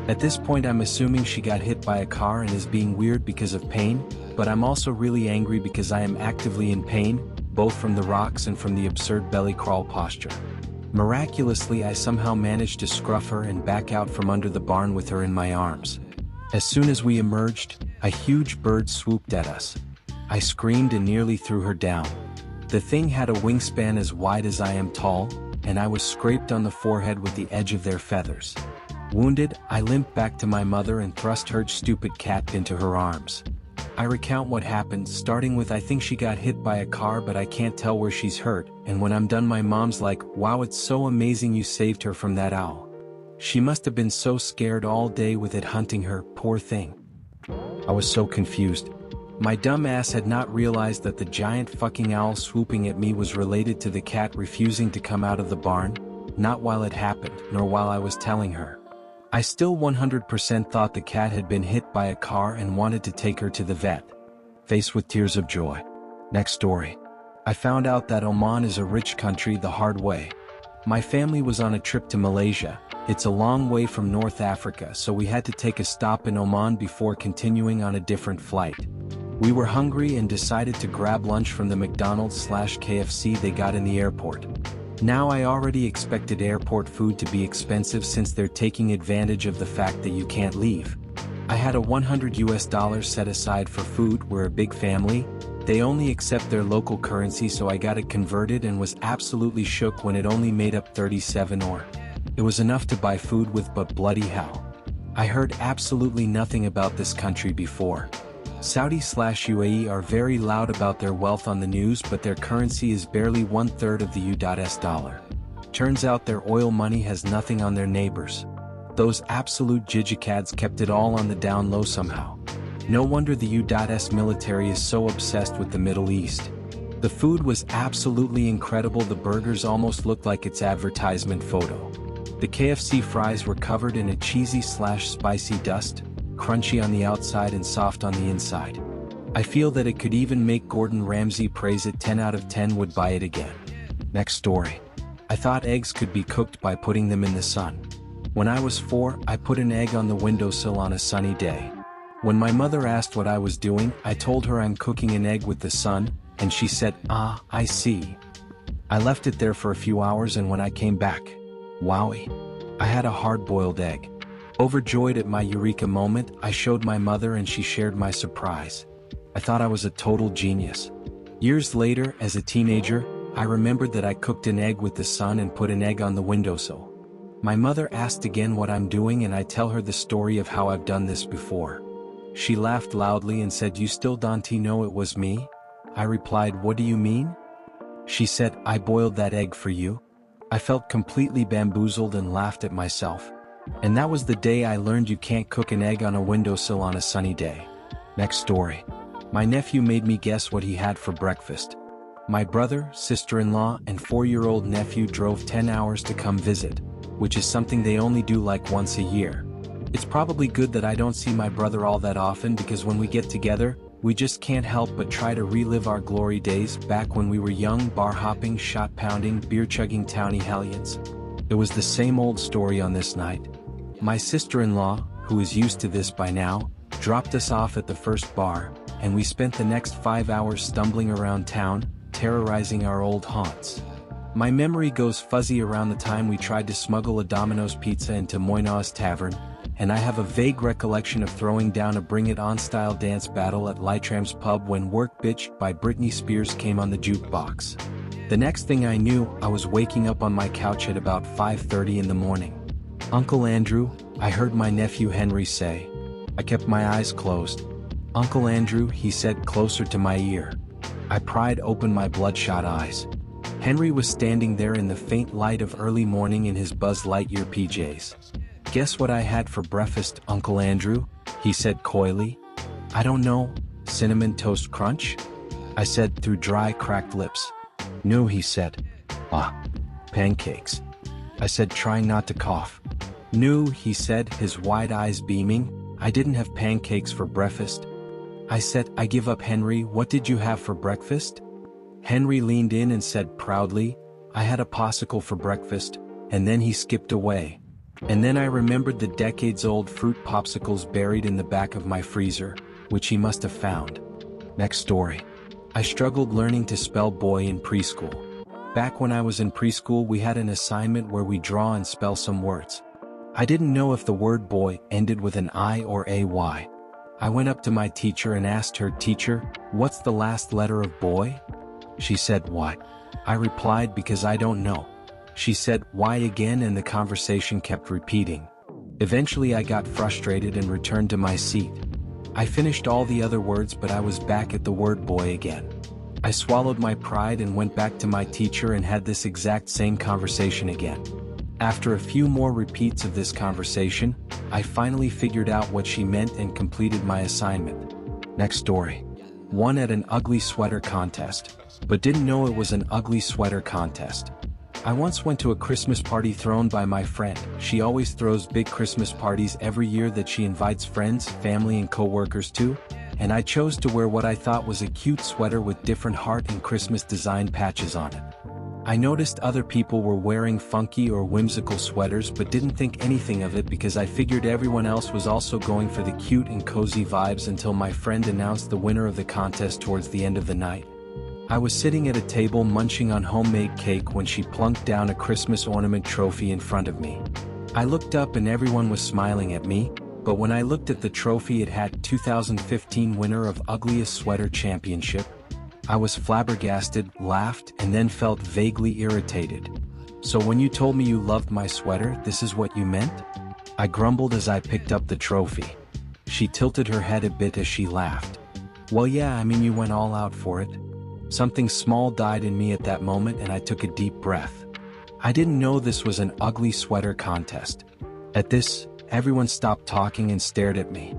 At this point I'm assuming she got hit by a car and is being weird because of pain, but I'm also really angry because I am actively in pain, both from the rocks and from the absurd belly crawl posture. Miraculously, I somehow managed to scruff her and back out from under the barn with her in my arms. As soon as we emerged, a huge bird swooped at us. I screamed and nearly threw her down. The thing had a wingspan as wide as I am tall, and I was scraped on the forehead with the edge of their feathers. Wounded, I limped back to my mother and thrust her stupid cat into her arms. I recount what happened, starting with, I think she got hit by a car but I can't tell where she's hurt, and when I'm done my mom's like, "Wow, it's so amazing you saved her from that owl." She must have been so scared all day with it hunting her, poor thing. I was so confused. My dumb ass had not realized that the giant fucking owl swooping at me was related to the cat refusing to come out of the barn, not while it happened, nor while I was telling her. I still 100% thought the cat had been hit by a car and wanted to take her to the vet. Faced with tears of joy. Next story. I found out that Oman is a rich country the hard way. My family was on a trip to Malaysia. It's a long way from North Africa, so we had to take a stop in Oman before continuing on a different flight. We were hungry and decided to grab lunch from the McDonald's/KFC they got in the airport. Now I already expected airport food to be expensive since they're taking advantage of the fact that you can't leave. I had a $100 set aside for food. We're a big family. They only accept their local currency, so I got it converted and was absolutely shook when it only made up 37 or. It was enough to buy food with, but bloody hell. I heard absolutely nothing about this country before. Saudi/UAE are very loud about their wealth on the news, but their currency is barely 1/3 of the US dollar. Turns out their oil money has nothing on their neighbors. Those absolute jijicads kept it all on the down low somehow. No wonder the US military is so obsessed with the Middle East. The food was absolutely incredible. The burgers almost looked like its advertisement photo. The KFC fries were covered in a cheesy/spicy dust, crunchy on the outside and soft on the inside. I feel that it could even make Gordon Ramsay praise it. 10 out of 10 would buy it again. Next story. I thought eggs could be cooked by putting them in the sun. When I was 4, I put an egg on the windowsill on a sunny day. When my mother asked what I was doing, I told her I'm cooking an egg with the sun, and she said, "Ah, I see." I left it there for a few hours, and when I came back, wowie, I had a hard-boiled egg. Overjoyed at my eureka moment, I showed my mother and she shared my surprise. I thought I was a total genius. Years later, as a teenager, I remembered that I cooked an egg with the sun and put an egg on the windowsill. My mother asked again what I'm doing, and I tell her the story of how I've done this before. She laughed loudly and said, "You still don't know it was me?" I replied, "What do you mean?" She said, "I boiled that egg for you." I felt completely bamboozled and laughed at myself. And that was the day I learned you can't cook an egg on a windowsill on a sunny day. Next story. My nephew made me guess what he had for breakfast. My brother, sister-in-law, and 4-year-old nephew drove 10 hours to come visit, which is something they only do like once a year. It's probably good that I don't see my brother all that often, because when we get together, we just can't help but try to relive our glory days back when we were young, bar-hopping, shot-pounding, beer-chugging townie hellions. It was the same old story on this night. My sister-in-law, who is used to this by now, dropped us off at the first bar, and we spent the next 5 hours stumbling around town, terrorizing our old haunts. My memory goes fuzzy around the time we tried to smuggle a Domino's pizza into Moyni's Tavern, and I have a vague recollection of throwing down a Bring It On style dance battle at Lytram's pub when Work Bitch by Britney Spears came on the jukebox. The next thing I knew, I was waking up on my couch at about 5:30 in the morning. "Uncle Andrew," I heard my nephew Henry say. I kept my eyes closed. "Uncle Andrew," he said closer to my ear. I pried open my bloodshot eyes. Henry was standing there in the faint light of early morning in his Buzz Lightyear PJs. "Guess what I had for breakfast, Uncle Andrew?" he said coyly. "I don't know, Cinnamon Toast Crunch?" I said through dry, cracked lips. "No," he said. "Ah, pancakes," I said, trying not to cough. "No," he said, his wide eyes beaming. "I didn't have pancakes for breakfast." I said, "I give up, Henry. What did you have for breakfast?" Henry leaned in and said proudly, "I had a popsicle for breakfast," and then he skipped away. And then I remembered the decades-old fruit popsicles buried in the back of my freezer, which he must have found. Next story. I struggled learning to spell boy in preschool. Back when I was in preschool, we had an assignment where we draw and spell some words. I didn't know if the word boy ended with an I or a Y. I went up to my teacher and asked her, "Teacher, what's the last letter of boy?" She said, "Why?" I replied, "Because I don't know." She said, "Why?" again, and the conversation kept repeating. Eventually I got frustrated and returned to my seat. I finished all the other words, but I was back at the word boy again. I swallowed my pride and went back to my teacher and had this exact same conversation again. After a few more repeats of this conversation, I finally figured out what she meant and completed my assignment. Next story. Won at an ugly sweater contest, but didn't know it was an ugly sweater contest. I once went to a Christmas party thrown by my friend. She always throws big Christmas parties every year that she invites friends, family and co-workers to, and I chose to wear what I thought was a cute sweater with different heart and Christmas design patches on it. I noticed other people were wearing funky or whimsical sweaters but didn't think anything of it because I figured everyone else was also going for the cute and cozy vibes until my friend announced the winner of the contest towards the end of the night. I was sitting at a table munching on homemade cake when she plunked down a Christmas ornament trophy in front of me. I looked up and everyone was smiling at me, but when I looked at the trophy it had 2015 winner of Ugliest Sweater Championship. I was flabbergasted, laughed, and then felt vaguely irritated. So when you told me you loved my sweater, this is what you meant? I grumbled as I picked up the trophy. She tilted her head a bit as she laughed. Well yeah, I mean you went all out for it. Something small died in me at that moment and I took a deep breath. I didn't know this was an ugly sweater contest. At this, everyone stopped talking and stared at me.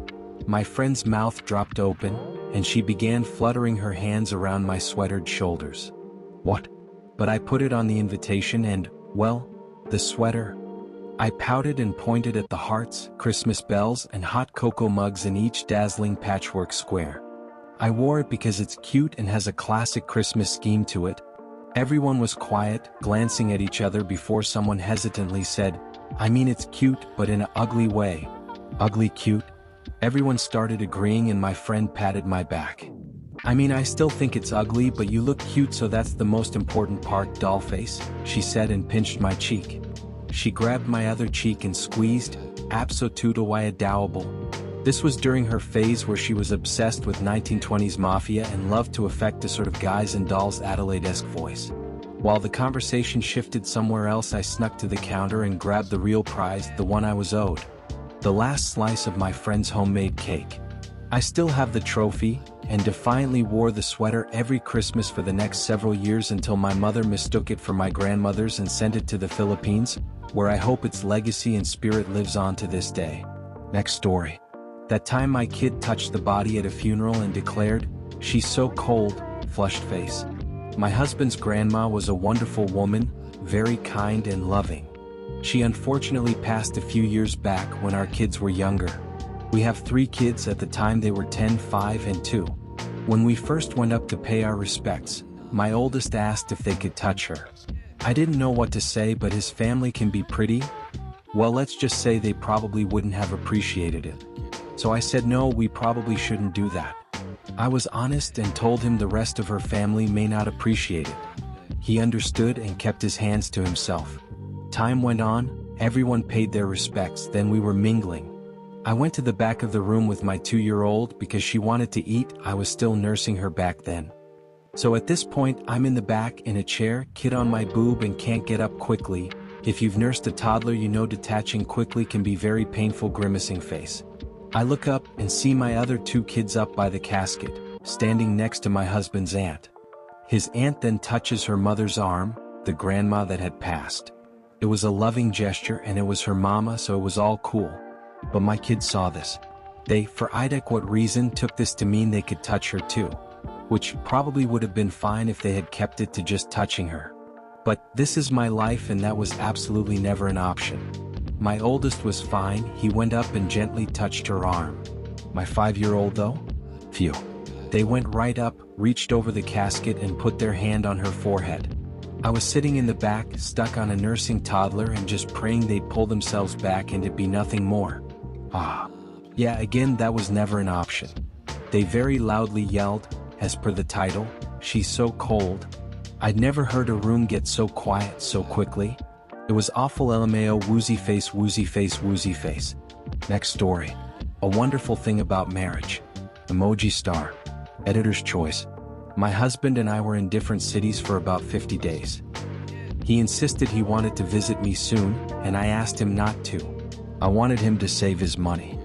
My friend's mouth dropped open, and she began fluttering her hands around my sweatered shoulders. What? But I put it on the invitation and, well, the sweater. I pouted and pointed at the hearts, Christmas bells, and hot cocoa mugs in each dazzling patchwork square. I wore it because it's cute and has a classic Christmas scheme to it. Everyone was quiet, glancing at each other before someone hesitantly said, I mean it's cute but in an ugly way. Ugly cute? Everyone started agreeing and my friend patted my back. I mean I still think it's ugly but you look cute so that's the most important part, dollface, she said and pinched my cheek. She grabbed my other cheek and squeezed, adorable. This was during her phase where she was obsessed with 1920s mafia and loved to affect a sort of Guys and Dolls Adelaide-esque voice. While the conversation shifted somewhere else I snuck to the counter and grabbed the real prize, the one I was owed. The last slice of my friend's homemade cake. I still have the trophy, and defiantly wore the sweater every Christmas for the next several years until my mother mistook it for my grandmother's and sent it to the Philippines, where I hope its legacy and spirit lives on to this day. Next story. That time my kid touched the body at a funeral and declared, "She's so cold," flushed face. My husband's grandma was a wonderful woman, very kind and loving. She unfortunately passed a few years back when our kids were younger. We have 3 kids. At the time they were 10, 5 and 2. When we first went up to pay our respects, my oldest asked if they could touch her. I didn't know what to say, but his family can be pretty, well, let's just say they probably wouldn't have appreciated it. So I said no, we probably shouldn't do that. I was honest and told him the rest of her family may not appreciate it. He understood and kept his hands to himself. Time went on, everyone paid their respects, then we were mingling. I went to the back of the room with my 2-year-old because she wanted to eat. I was still nursing her back then. So at this point I'm in the back in a chair, kid on my boob and can't get up quickly. If you've nursed a toddler you know detaching quickly can be very painful, grimacing face. I look up and see my other 2 kids up by the casket, standing next to my husband's aunt. His aunt then touches her mother's arm, the grandma that had passed. It was a loving gesture and it was her mama, so it was all cool. But my kids saw this. They, for what reason, took this to mean they could touch her too. Which probably would have been fine if they had kept it to just touching her. But this is my life and that was absolutely never an option. My oldest was fine, he went up and gently touched her arm. My 5-year-old though? Phew. They went right up, reached over the casket and put their hand on her forehead. I was sitting in the back, stuck on a nursing toddler and just praying they'd pull themselves back and it'd be nothing more. Yeah, again that was never an option. They very loudly yelled, as per the title, "She's so cold." I'd never heard a room get so quiet so quickly. It was awful. LMAO, woozy face, woozy face, woozy face. Next story. A wonderful thing about marriage. Emoji star. Editor's choice. My husband and I were in different cities for about 50 days. He insisted he wanted to visit me soon, and I asked him not to. I wanted him to save his money.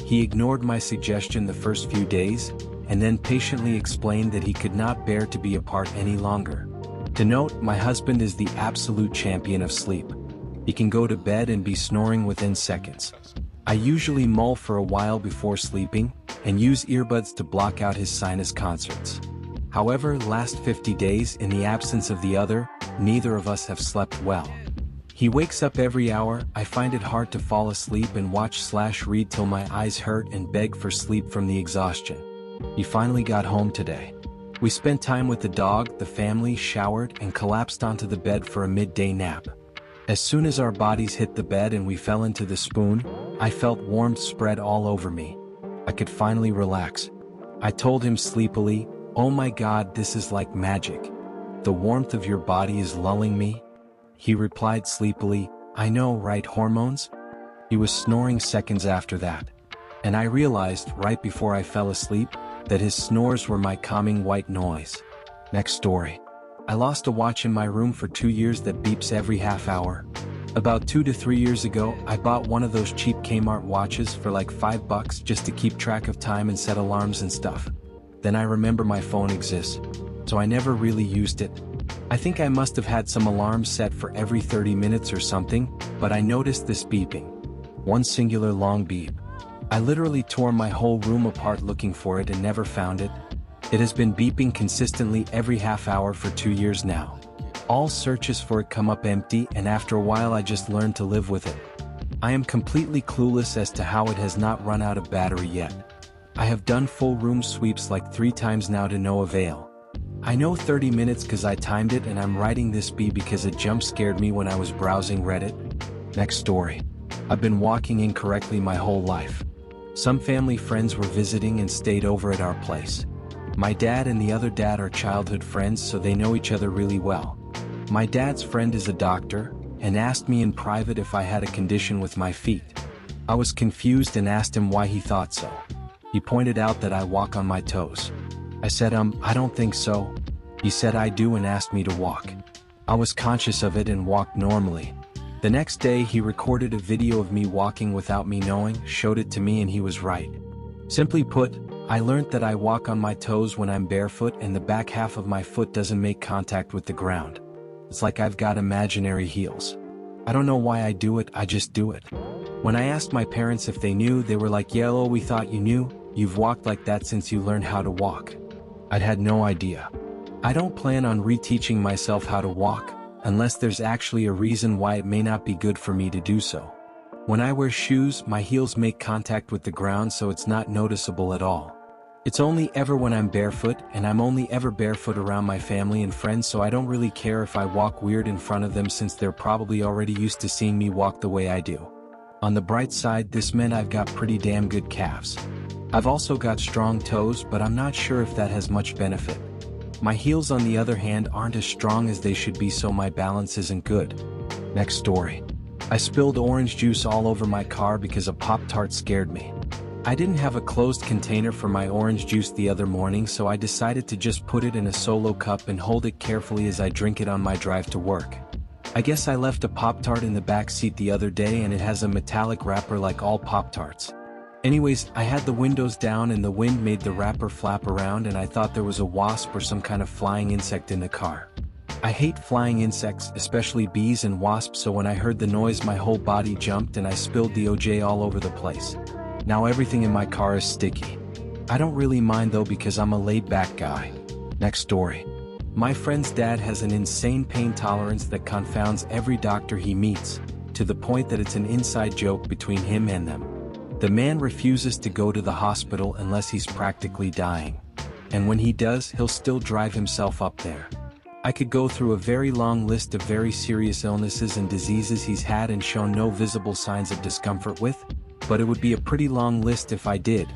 He ignored my suggestion the first few days, and then patiently explained that he could not bear to be apart any longer. To note, my husband is the absolute champion of sleep. He can go to bed and be snoring within seconds. I usually mull for a while before sleeping, and use earbuds to block out his sinus concerts. However, last 50 days, in the absence of the other, neither of us have slept well. He wakes up every hour. I find it hard to fall asleep and watch/read till my eyes hurt and beg for sleep from the exhaustion. He finally got home today. We spent time with the dog, the family, showered, and collapsed onto the bed for a midday nap. As soon as our bodies hit the bed and we fell into the spoon, I felt warmth spread all over me. I could finally relax. I told him sleepily, "Oh my God, this is like magic. The warmth of your body is lulling me." He replied sleepily, "I know, right, hormones?" He was snoring seconds after that. And I realized, right before I fell asleep, that his snores were my calming white noise. Next story. I lost a watch in my room for 2 years that beeps every half hour. About 2 to 3 years ago, I bought one of those cheap Kmart watches for like $5 just to keep track of time and set alarms and stuff. Then I remember my phone exists, so I never really used it. I think I must have had some alarms set for every 30 minutes or something, but I noticed this beeping. One singular long beep. I literally tore my whole room apart looking for it and never found it. It has been beeping consistently every half hour for 2 years now. All searches for it come up empty, and after a while I just learned to live with it. I am completely clueless as to how it has not run out of battery yet. I have done full room sweeps like 3 times now to no avail. I know 30 minutes cause I timed it, and I'm writing this because it jump scared me when I was browsing Reddit. Next story. I've been walking incorrectly my whole life. Some family friends were visiting and stayed over at our place. My dad and the other dad are childhood friends, so they know each other really well. My dad's friend is a doctor, and asked me in private if I had a condition with my feet. I was confused and asked him why he thought so. He pointed out that I walk on my toes. I said, I don't think so. He said I do and asked me to walk. I was conscious of it and walked normally. The next day he recorded a video of me walking without me knowing, showed it to me, and he was right. Simply put, I learned that I walk on my toes when I'm barefoot and the back half of my foot doesn't make contact with the ground. It's like I've got imaginary heels. I don't know why I do it, I just do it. When I asked my parents if they knew, they were like, "Yeah, we thought you knew. You've walked like that since you learned how to walk." I'd had no idea. I don't plan on reteaching myself how to walk, unless there's actually a reason why it may not be good for me to do so. When I wear shoes, my heels make contact with the ground, so it's not noticeable at all. It's only ever when I'm barefoot, and I'm only ever barefoot around my family and friends, so I don't really care if I walk weird in front of them since they're probably already used to seeing me walk the way I do. On the bright side, this meant I've got pretty damn good calves. I've also got strong toes, but I'm not sure if that has much benefit. My heels, on the other hand, aren't as strong as they should be, so my balance isn't good. Next story. I spilled orange juice all over my car because a Pop-Tart scared me. I didn't have a closed container for my orange juice the other morning, so I decided to just put it in a solo cup and hold it carefully as I drink it on my drive to work. I guess I left a Pop-Tart in the back seat the other day, and it has a metallic wrapper like all Pop-Tarts. Anyways, I had the windows down and the wind made the wrapper flap around, and I thought there was a wasp or some kind of flying insect in the car. I hate flying insects, especially bees and wasps, so when I heard the noise my whole body jumped and I spilled the OJ all over the place. Now everything in my car is sticky. I don't really mind though because I'm a laid-back guy. Next story. My friend's dad has an insane pain tolerance that confounds every doctor he meets, to the point that it's an inside joke between him and them. The man refuses to go to the hospital unless he's practically dying. And when he does, he'll still drive himself up there. I could go through a very long list of very serious illnesses and diseases he's had and shown no visible signs of discomfort with, but it would be a pretty long list if I did.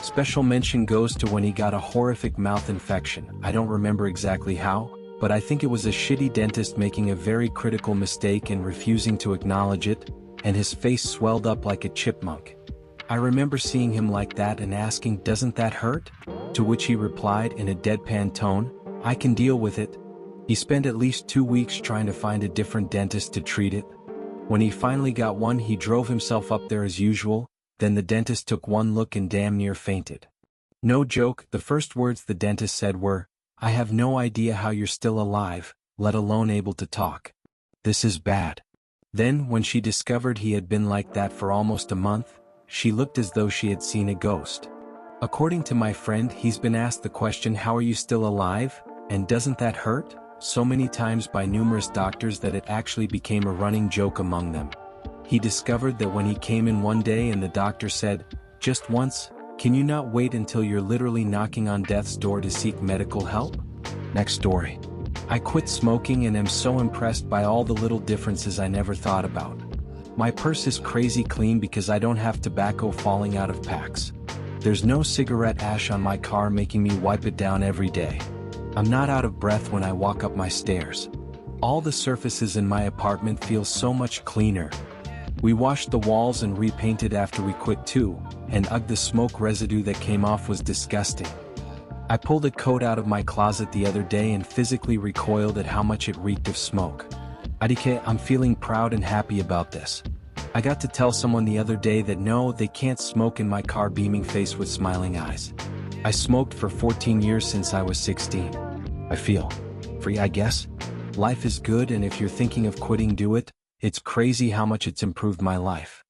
Special mention goes to when he got a horrific mouth infection. I don't remember exactly how, but I think it was a shitty dentist making a very critical mistake and refusing to acknowledge it, and his face swelled up like a chipmunk. I remember seeing him like that and asking, "Doesn't that hurt?" To which he replied in a deadpan tone, "I can deal with it." He spent at least 2 weeks trying to find a different dentist to treat it. When he finally got one, he drove himself up there as usual, then the dentist took one look and damn near fainted. No joke, the first words the dentist said were, "I have no idea how you're still alive, let alone able to talk. This is bad." Then, when she discovered he had been like that for almost a month, she looked as though she had seen a ghost. According to my friend, he's been asked the question, "How are you still alive? And doesn't that hurt?" so many times by numerous doctors that it actually became a running joke among them. He discovered that when he came in one day and the doctor said, "Just once, can you not wait until you're literally knocking on death's door to seek medical help?" Next story. I quit smoking and am so impressed by all the little differences I never thought about. My purse is crazy clean because I don't have tobacco falling out of packs. There's no cigarette ash on my car making me wipe it down every day. I'm not out of breath when I walk up my stairs. All the surfaces in my apartment feel so much cleaner. We washed the walls and repainted after we quit too, and ugh, the smoke residue that came off was disgusting. I pulled a coat out of my closet the other day and physically recoiled at how much it reeked of smoke. Adike, I'm feeling proud and happy about this. I got to tell someone the other day that no, they can't smoke in my car, beaming face with smiling eyes. I smoked for 14 years since I was 16. I feel free, I guess. Life is good, and if you're thinking of quitting, do it. It's crazy how much it's improved my life.